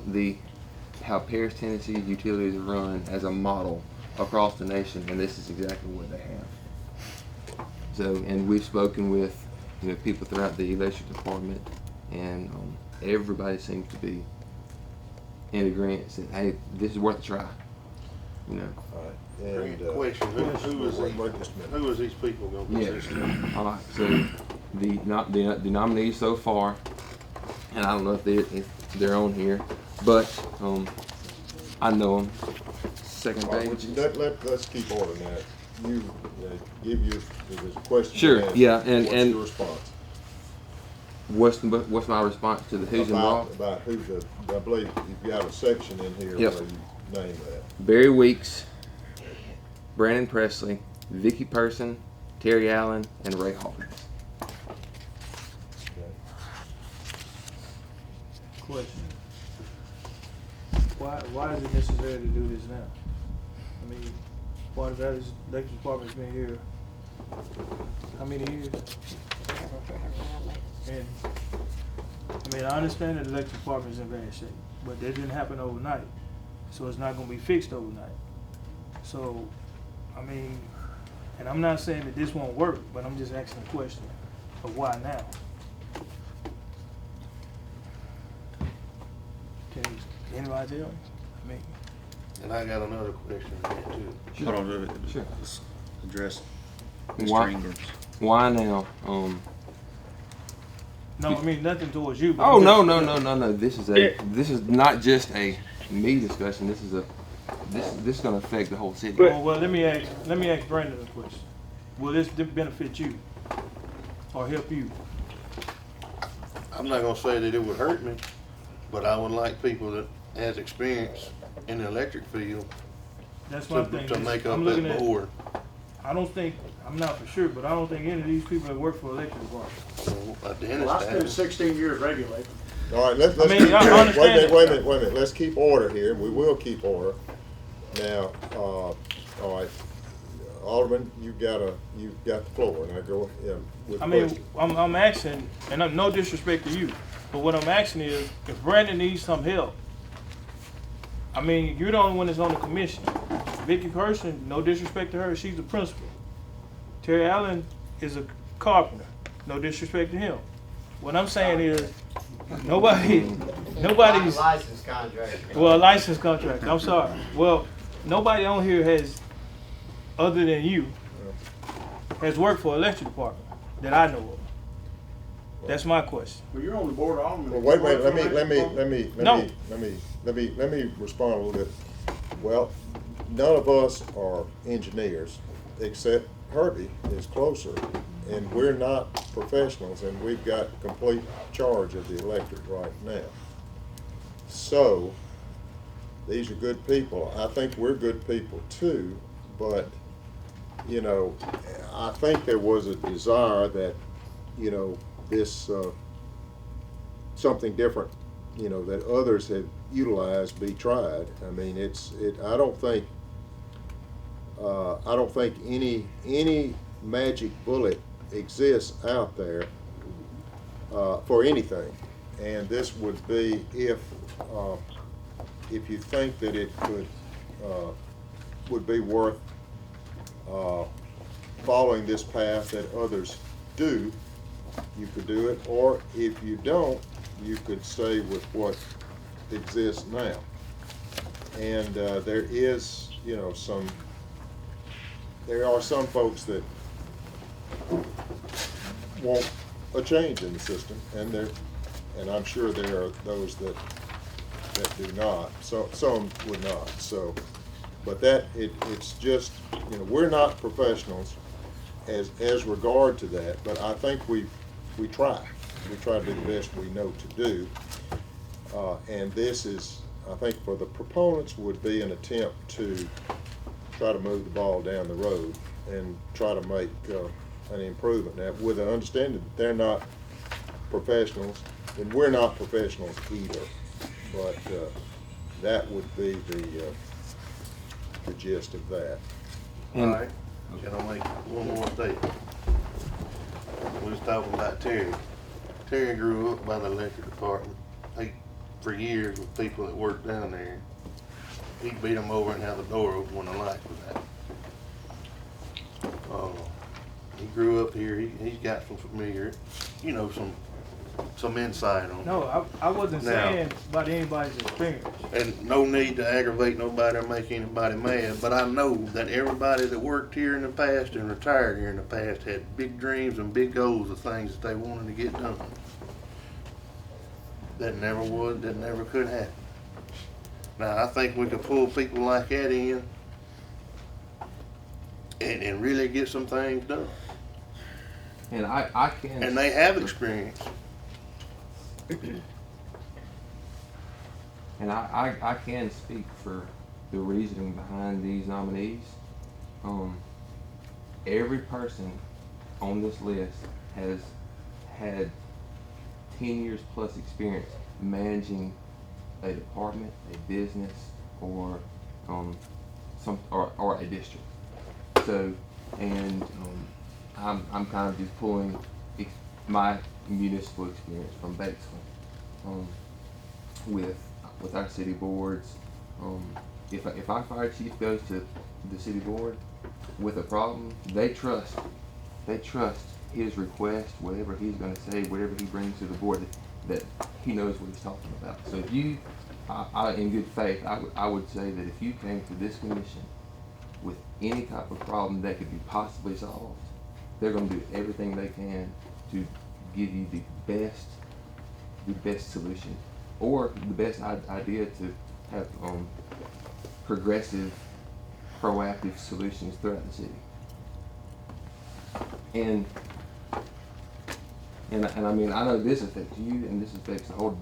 Speaker 3: Paris, Tennessee's utilities are run as a model across the nation, and this is exactly what they have. So, and we've spoken with, you know, people throughout the election department, and everybody seems to be in agreement that, hey, this is worth a try. You know.
Speaker 2: All right. And
Speaker 6: question: who is these people going to consist of?
Speaker 3: All right. So the nominees so far, and I don't know if they're on here, but I know them. Second page.
Speaker 2: Let's keep order now. You give your question.
Speaker 3: Sure. Yeah. And
Speaker 2: what's your response?
Speaker 3: What's my response to the who's involved?
Speaker 2: About who I believe you've got a section in here
Speaker 3: yep.
Speaker 2: where you name that.
Speaker 3: Barry Weeks, Brandon Presley, Vicky Person, Terry Allen, and Ray Hawkins.
Speaker 2: Okay.
Speaker 10: Question. Why is it necessary to do this now? I mean, Water Valley's electric department's been here How many years? And, I mean, I understand that the electric department is in bad shape, but that didn't happen overnight. So it's not gonna be fixed overnight. So, I mean, and I'm not saying that this won't work, but I'm just asking the question of why now? Can anybody tell me? I mean,
Speaker 3: And I got another question there too.
Speaker 4: Hold on,
Speaker 15: Sure.
Speaker 4: let's address
Speaker 15: Why-
Speaker 4: Mr. Ingram's.
Speaker 15: Why now?
Speaker 10: no, I mean, nothing towards you. But
Speaker 15: Oh
Speaker 10: I'm
Speaker 15: no
Speaker 10: just-
Speaker 15: no no no no! This is not just a me discussion. This is going to affect the whole city.
Speaker 10: Oh, well, let me ask Brandon a question. Will this benefit you or help you?
Speaker 3: I'm not gonna say that it would hurt me, but I would like people that has experience in the electric field
Speaker 10: That's my
Speaker 3: to,
Speaker 10: thing.
Speaker 3: to make up
Speaker 10: I'm looking
Speaker 3: that
Speaker 10: at.
Speaker 3: board.
Speaker 10: I don't think, I'm not for sure, but I don't think any of these people that work for electric department.
Speaker 3: So, a dentist
Speaker 6: Well, I spent
Speaker 3: has-
Speaker 6: 16 years regulating.
Speaker 2: All right, let's
Speaker 10: I mean,
Speaker 2: keep,
Speaker 10: I
Speaker 2: wait
Speaker 10: understand
Speaker 2: a minute,
Speaker 10: that.
Speaker 2: wait a minute. Let's keep order here. We will keep order. Now, all right, Alderman, you've got the floor, and I go with
Speaker 10: I mean,
Speaker 2: questions.
Speaker 10: I'm asking, and I'm no disrespect to you, but what I'm asking is, if Brandon needs some help, I mean, you're the only one that's on the commission. Vicky Person, no disrespect to her, she's the principal. Terry Allen is a carpenter, no disrespect to him. What I'm saying is, nobody's,
Speaker 6: Licensed contractor.
Speaker 10: well, a licensed contractor, I'm sorry. Well, nobody on here has, other than you, has worked for electric department that I know of. That's my question.
Speaker 6: Well, you're on the board of aldermen.
Speaker 2: Well, wait a minute.
Speaker 10: No.
Speaker 2: Let me respond a little bit. Well, none of us are engineers, except Herbie is closer, and we're not professionals, and we've got complete charge of the electric right now. So, these are good people. I think we're good people too, but, you know, I think there was a desire that, you know, this, something different, you know, that others have utilized be tried. I mean, I don't think any magic bullet exists out there for anything. And this would be if you think that it would be worth following this path that others do, you could do it, or if you don't, you could stay with what exists now. And there is, you know, there are some folks that want a change in the system, and I'm sure there are those that do not. So some would not. So, but it's just, you know, we're not professionals as regard to that. But I think we try. We try to do the best we know to do. And this is, I think, for the proponents, would be an attempt to try to move the ball down the road and try to make an improvement. Now, with the understanding that they're not professionals, and we're not professionals either. But that would be the gist of that.
Speaker 3: All right, can I make one more statement? We was talking about Terry. Terry grew up by the electric department. For years with people that worked down there. He beat them over and had the door open when the light was out. He grew up here. He's got some familiar, you know, some insight on it.
Speaker 10: No, I wasn't
Speaker 3: Now-
Speaker 10: saying about anybody's experience.
Speaker 3: And no need to aggravate nobody or make anybody mad, but I know that everybody that worked here in the past and retired here in the past had big dreams and big goals of things that they wanted to get done. That never could happen. Now, I think we could pull people like that in and really get some things done.
Speaker 15: And I can.
Speaker 3: And they have experience.
Speaker 15: And I can speak for the reasoning behind these nominees. Every person on this list has had 10 years plus experience managing a department, a business, or or a district. So, and I'm kind of just pulling my municipal experience from Batesville, with our city boards. If our fire chief goes to the city board with a problem, they trust his request, whatever he's going to say, whatever he brings to the board, that he knows what he's talking about. So if you, in good faith, I would say that if you came to this commission with any type of problem that could be possibly solved, they're going to do everything they can to give you the best solution, or the best idea to have progressive, proactive solutions throughout the city. And I mean, I know this affects you, and this affects the whole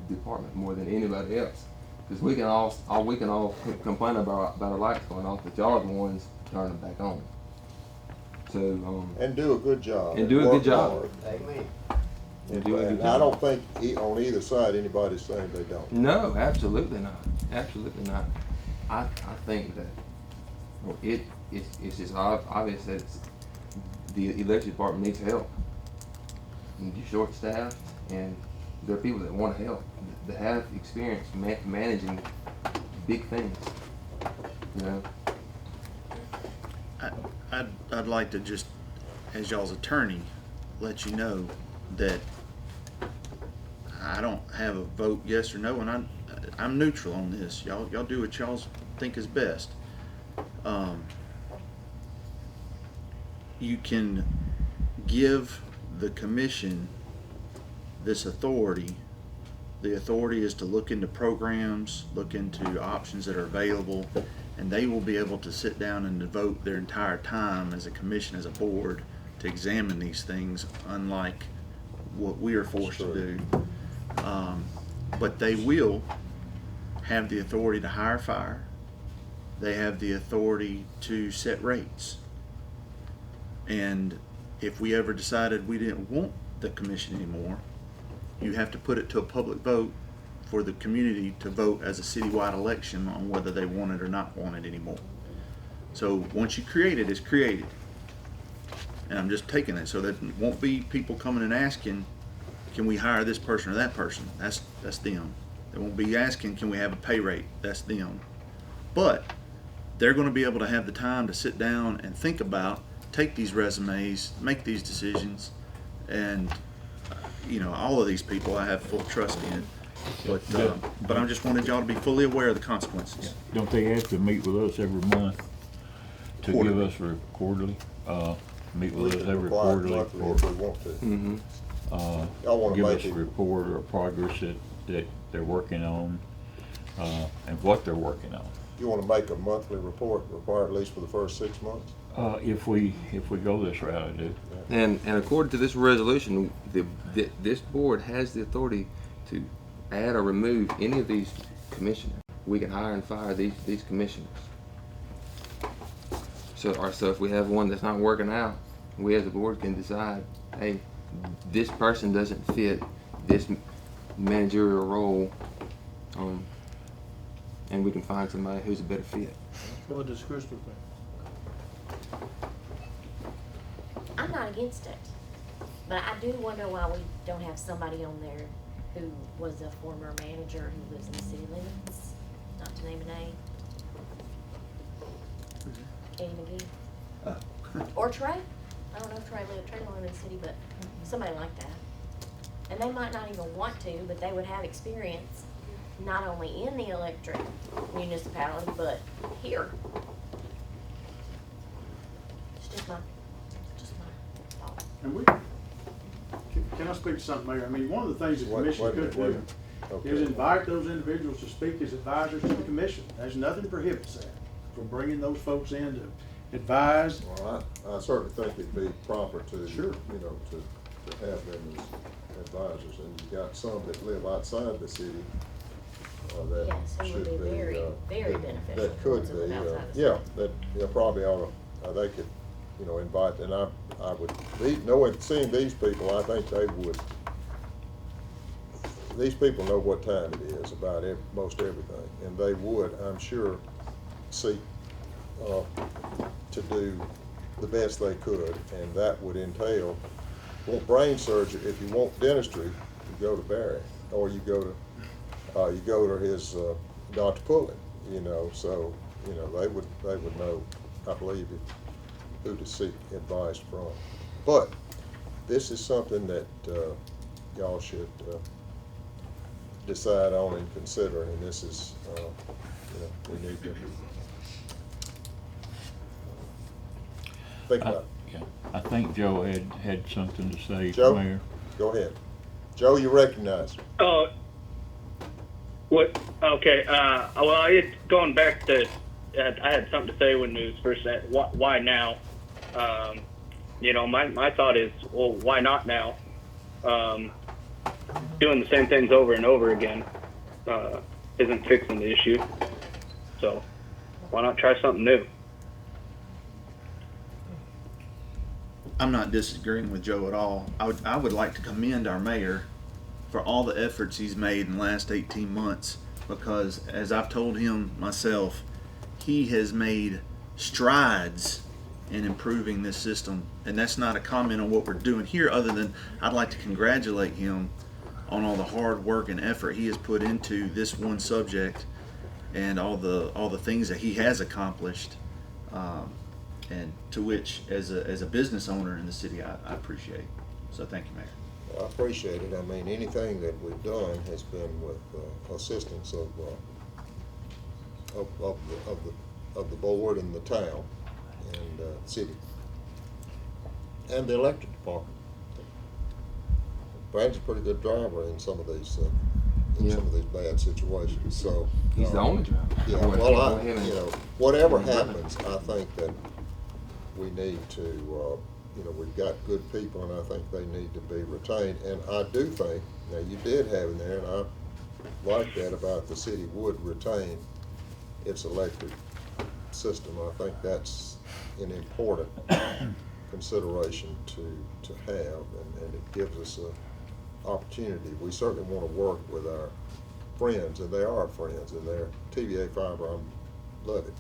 Speaker 15: department more than anybody else. Because we can all complain about our lights going off, but y'all are the ones turning them back on. So
Speaker 2: and do a good job.
Speaker 15: And do a good job.
Speaker 2: Hard.
Speaker 3: Amen.
Speaker 2: And I don't think on either side anybody's saying they don't.
Speaker 15: No, absolutely not. Absolutely not. I think that it's just obvious that the election department needs help. And you're short-staffed, and there are people that want to help, that have experience managing big things. You know.
Speaker 4: I'd like to just, as y'all's attorney, let you know that I don't have a vote yes or no, and I'm neutral on this. Y'all do what y'all think is best. You can give the commission this authority. The authority is to look into programs, look into options that are available, and they will be able to sit down and devote their entire time as a commission, as a board, to examine these things, unlike what we are forced to do. But they will have the authority to hire fire. They have the authority to set rates. And if we ever decided we didn't want the commission anymore, you have to put it to a public vote for the community to vote as a citywide election on whether they want it or not want it anymore. So once you create it, it's created. And I'm just taking it so that it won't be people coming and asking, can we hire this person or that person? That's them. They won't be asking, can we have a pay rate? That's them. But they're going to be able to have the time to sit down and think about, take these resumes, make these decisions, and all of these people I have full trust in. But I just wanted y'all to be fully aware of the consequences.
Speaker 14: Don't they have to meet with us every month to give us a quarterly? Meet with us every quarterly
Speaker 2: If we want to.
Speaker 15: Mm-hmm.
Speaker 2: Y'all want to
Speaker 14: give
Speaker 2: make
Speaker 14: us
Speaker 2: it
Speaker 14: a report or progress that they're working on, and what they're working on.
Speaker 2: You want to make a monthly report required at least for the first 6 months?
Speaker 14: If we go this route, I do.
Speaker 15: And according to this resolution, this board has the authority to add or remove any of these commissioners. We can hire and fire these commissioners. So if we have one that's not working out, we as a board can decide, hey, this person doesn't fit this managerial role, and we can find somebody who's a better fit.
Speaker 10: What does Crystal think?
Speaker 12: I'm not against it, but I do wonder why we don't have somebody on there who was a former manager who lives in the city limits, not to name a name. Eddie McGee. Or Trey. I don't know if Trey lived in the city, but somebody like that. And they might not even want to, but they would have experience not only in the electric municipality, but here. It's just my thought.
Speaker 6: And can I speak to something, Mayor? I mean, one of the things the commission could do is invite those individuals to speak as advisors to the commission. There's nothing prohibits that, from bringing those folks in to advise.
Speaker 2: Well, I certainly think it'd be proper to, to have them as advisors. And you got some that live outside the city. That
Speaker 12: yes, it would be very, very beneficial.
Speaker 2: That could be, that probably ought to, they could, invite, and I would, seeing these people, I think they would, these people know what time it is about most everything, and they would, I'm sure, seek to do the best they could, and that would entail, want brain surgery, if you want dentistry, you go to Barry, or you go to his, Dr. Pullen, you know, so, you know, they would know, I believe, who to seek advice from. But this is something that, y'all should, decide on and consider, and this is, you know, we need to think about it.
Speaker 14: Yeah, I think Joe had something to say,
Speaker 2: Joe?
Speaker 14: Mayor.
Speaker 2: Go ahead. Joe, you recognize.
Speaker 11: Oh, what? Okay. Well, going back to, I had something to say when it was first said. Why now? You know, my thought is, well, why not now? Doing the same things over and over again isn't fixing the issue. So why not try something new?
Speaker 4: I'm not disagreeing with Joe at all. I would like to commend our mayor for all the efforts he's made in the last 18 months, because as I've told him myself, he has made strides in improving this system. And that's not a comment on what we're doing here, other than I'd like to congratulate him on all the hard work and effort he has put into this one subject, and all the things that he has accomplished, and to which, as a business owner in the city, I appreciate. So thank you, Mayor.
Speaker 2: I appreciate it. I mean, anything that we've done has been with assistance of the board and the town and city and the electric department. Brad's a pretty good driver in some of these some of these bad situations. So
Speaker 15: he's the only driver.
Speaker 2: Yeah. Well, you know, whatever happens, I think that we need to. You know, we've got good people, and I think they need to be retained. And I do think, now you did have in there, and I like that about the city would retain its electric system. I think that's an important consideration to have, and it gives us a opportunity. We certainly want to work with our friends, and they are our friends, and they're TVA Fiber. I love it,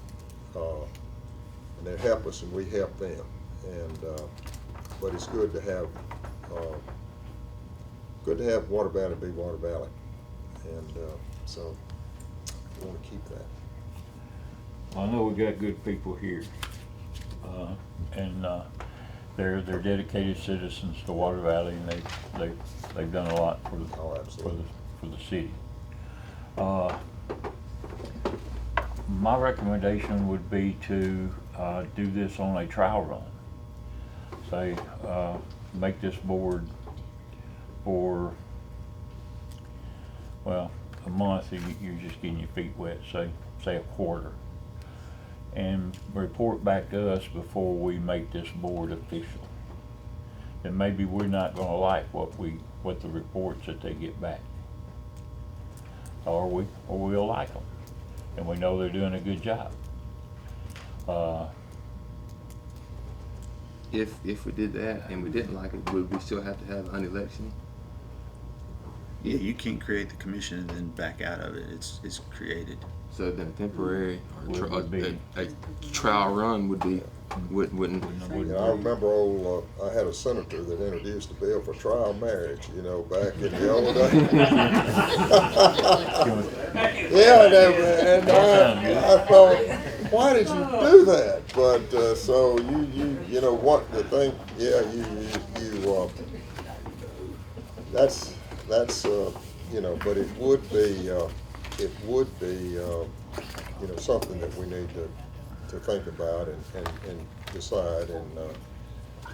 Speaker 2: and they help us, and we help them. And but it's good to have Water Valley be Water Valley, and so we want to keep that.
Speaker 14: I know we got good people here, and they're dedicated citizens to Water Valley, and they've done a lot for the city. My recommendation would be to do this on a trial run. Say, make this board for, well, a month. You're just getting your feet wet. Say a quarter, and report back to us before we make this board official. And maybe we're not going to like what the reports that they get back, or we'll like them, and we know they're doing a good job.
Speaker 15: If we did that and we didn't like it, would we still have to have an election?
Speaker 4: Yeah, you can't create the commission and then back out of it. It's created.
Speaker 15: So then temporary or a trial run wouldn't.
Speaker 2: Yeah, I remember I had a senator that introduced a bill for trial marriage, you know, back in the old days. Yeah, and I thought, why did you do that? But so you know what the thing? Yeah, you that's you know, but it would be you know, something that we need to think about and decide. And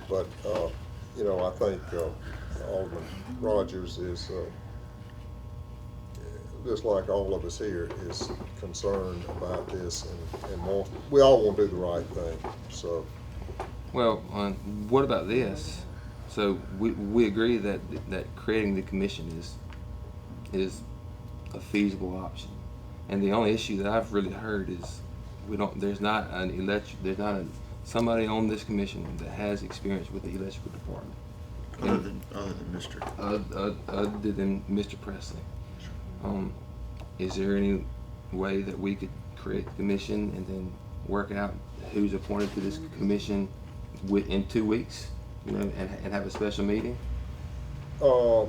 Speaker 2: but you know, I think Alderman Rogers is just like all of us here is concerned about this and we all want to do the right thing. So,
Speaker 15: well, what about this? So we agree that creating the commission is a feasible option, and the only issue that I've really heard is there's not somebody on this commission that has experience with the electrical department.
Speaker 4: Other than Mr.
Speaker 15: Other than Mr. Presley. Is there any way that we could create the commission and then work out who's appointed to this commission in 2 weeks, you know, and have a special meeting?
Speaker 2: Uh,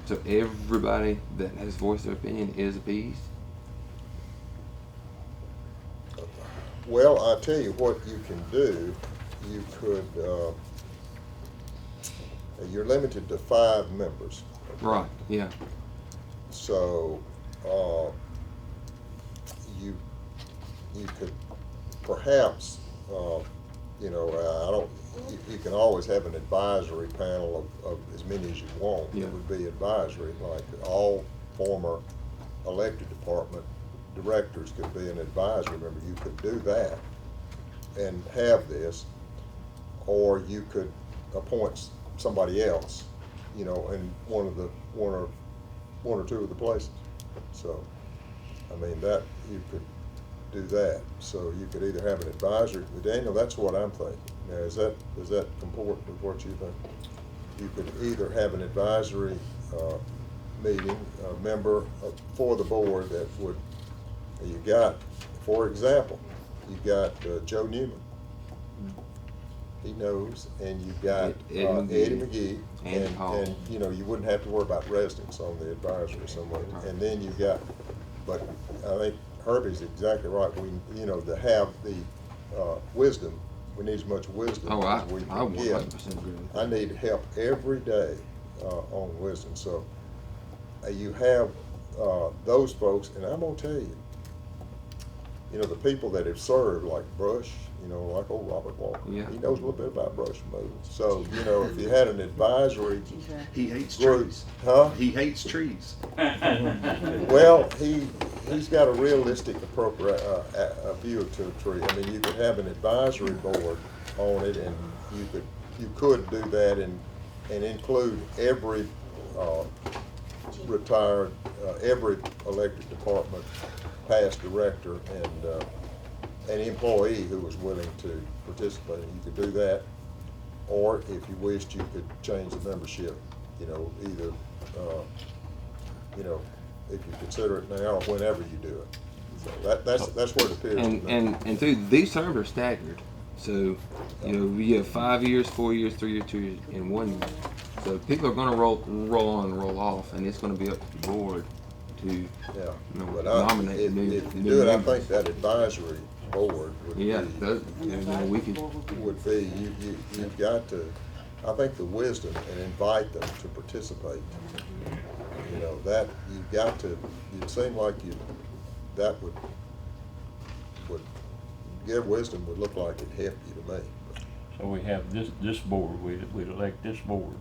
Speaker 15: So everybody that has voiced their opinion is appeased?
Speaker 2: Well, I tell you what you can do. You could, you're limited to 5 members.
Speaker 15: Right, yeah.
Speaker 2: So, you could perhaps, you know, you can always have an advisory panel of as many as you want.
Speaker 15: Yeah.
Speaker 2: It would be advisory, like all former elected department directors could be an advisory member. You could do that and have this, or you could appoint somebody else, you know, in one or two of the places. So, I mean, that, you could do that. So you could either have an advisory, Daniel, that's what I'm thinking. Now, does that comport with what you think? You could either have an advisory meeting, a member for the board that would, you got, for example, you got Joe Newman. He knows, and you got Eddie McGee, and you know, you wouldn't have to worry about residents on the advisory or somewhere. And then you got, but I think Herbie's exactly right. We, you know, to have the wisdom, we need as much wisdom as we can get. I need help every day on wisdom. So you have those folks, and I'm gonna tell you, you know, the people that have served, like Brush, you know, like old Robert Walker, he knows a little bit about brush removal. So, you know, if you had an advisory
Speaker 4: He hates
Speaker 2: group,
Speaker 4: trees.
Speaker 2: huh?
Speaker 4: He hates trees.
Speaker 2: Well, he's got a realistic a view to a tree. I mean, you could have an advisory board on it, and you could do that and include every retired, every elected department, past director, and an employee who was willing to participate. You could do that, or if you wished, you could change the membership. You know, either you know, if you consider it now or whenever you do it. So that's where it appears.
Speaker 15: And too, these terms are staggered. So, you know, you have 5 years, 4 years, 3 years, 2 years, and 1 year. So people are going to roll on and roll off, and it's going to be up to the board to you know, nominate
Speaker 2: if
Speaker 15: new
Speaker 2: you do it,
Speaker 15: members.
Speaker 2: I think that advisory board would be,
Speaker 15: we could
Speaker 2: would be, you've got to, I think, the wisdom and invite them to participate. You know, that you've got to, it seemed like that would give wisdom, would look like it helped you to me.
Speaker 14: So we have this board, we elect this board,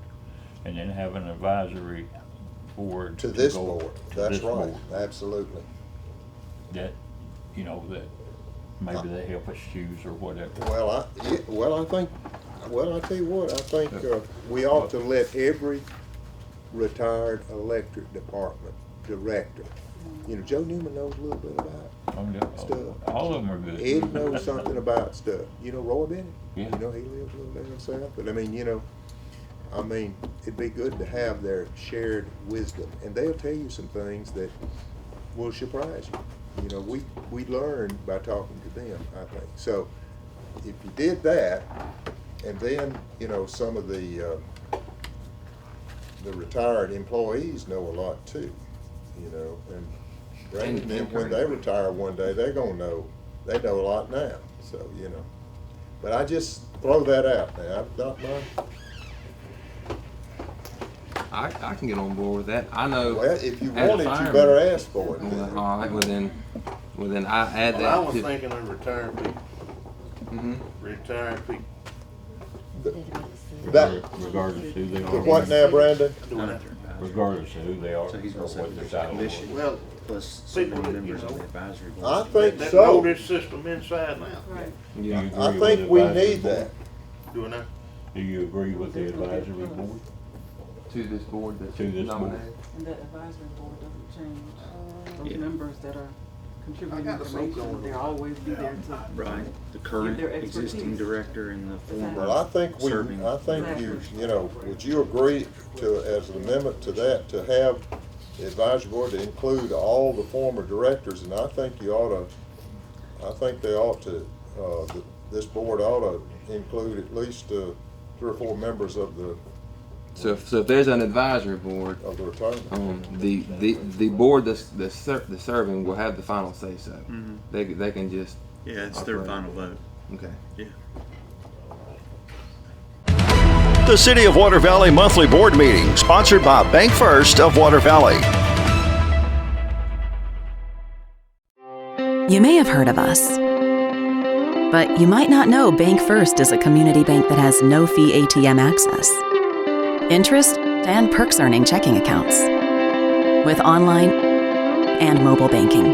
Speaker 14: and then have an advisory board.
Speaker 2: To this
Speaker 14: go
Speaker 2: board,
Speaker 14: to
Speaker 2: that's
Speaker 14: this
Speaker 2: right,
Speaker 14: board.
Speaker 2: absolutely.
Speaker 14: That, you know, that maybe they help us choose or whatever.
Speaker 2: Well, I tell you what, I think we ought to let every retired electric department director, you know, Joe Newman knows a little bit about stuff.
Speaker 14: All of them are good.
Speaker 2: Ed knows something about stuff. You know Roy Bennett?
Speaker 14: Yeah.
Speaker 2: You know, he lives a little down south. But I mean, you know, it'd be good to have their shared wisdom. And they'll tell you some things that will surprise you. You know, we learn by talking to them, I think. So if you did that, and then, you know, some of the retired employees know a lot too, you know, and then when they retire one day, they're gonna know, they know a lot now, so, you know. But I just throw that out now. I've got
Speaker 15: I can get on board with that. I know.
Speaker 2: Well, if you
Speaker 15: as a
Speaker 2: want it, you
Speaker 15: fireman-
Speaker 2: better ask for it.
Speaker 15: Well, all right, well then I add that.
Speaker 3: I was
Speaker 15: to,
Speaker 3: thinking of retired people.
Speaker 15: Mm-hmm.
Speaker 3: Retired people.
Speaker 14: Regardless who they are.
Speaker 2: The what now, Brandon?
Speaker 14: Regardless of who they are,
Speaker 4: So he's
Speaker 14: or
Speaker 4: gonna say
Speaker 14: what their
Speaker 4: there's a
Speaker 14: title is.
Speaker 4: commission. Well, plus so many members on the advisory board.
Speaker 2: I think
Speaker 3: That
Speaker 2: so.
Speaker 3: know this system inside now.
Speaker 8: Right.
Speaker 14: Do you agree
Speaker 2: I
Speaker 14: with
Speaker 2: think
Speaker 14: the
Speaker 2: we
Speaker 14: advisory
Speaker 2: need
Speaker 14: board?
Speaker 2: that.
Speaker 3: Doing that.
Speaker 14: Do you agree with the advisory board?
Speaker 15: To this board that's
Speaker 14: To this board.
Speaker 15: nominated.
Speaker 16: And that advisory board doesn't change. Those
Speaker 4: Yeah.
Speaker 16: members that are contributing
Speaker 3: got the smoke
Speaker 16: information,
Speaker 3: going.
Speaker 16: they'll always be there to.
Speaker 4: Right, the current
Speaker 16: their
Speaker 4: existing
Speaker 16: expertise.
Speaker 4: director and the former
Speaker 2: Well, I think
Speaker 4: serving.
Speaker 2: you know, would you agree to, as an amendment to that, to have the advisory board to include all the former directors? And I think you ought to, I think they ought to, this board ought to include at least 3 or 4 members of the
Speaker 15: So if there's an advisory board,
Speaker 2: of the retirement.
Speaker 15: the board that's serving will have the final say so.
Speaker 4: Mhm.
Speaker 15: They can just.
Speaker 4: Yeah, it's their
Speaker 15: operate.
Speaker 4: final vote.
Speaker 15: Okay.
Speaker 4: Yeah.
Speaker 1: The City of Water Valley Monthly Board Meeting, sponsored by Bank First of Water Valley.
Speaker 17: You may have heard of us, but you might not know Bank First is a community bank that has no-fee ATM access, interest, and perks earning checking accounts, with online and mobile banking,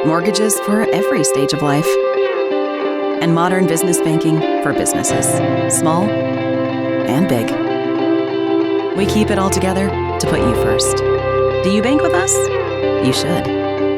Speaker 17: mortgages for every stage of life, and modern business banking for businesses, small and big. We keep it all together to put you first. Do you bank with us? You should.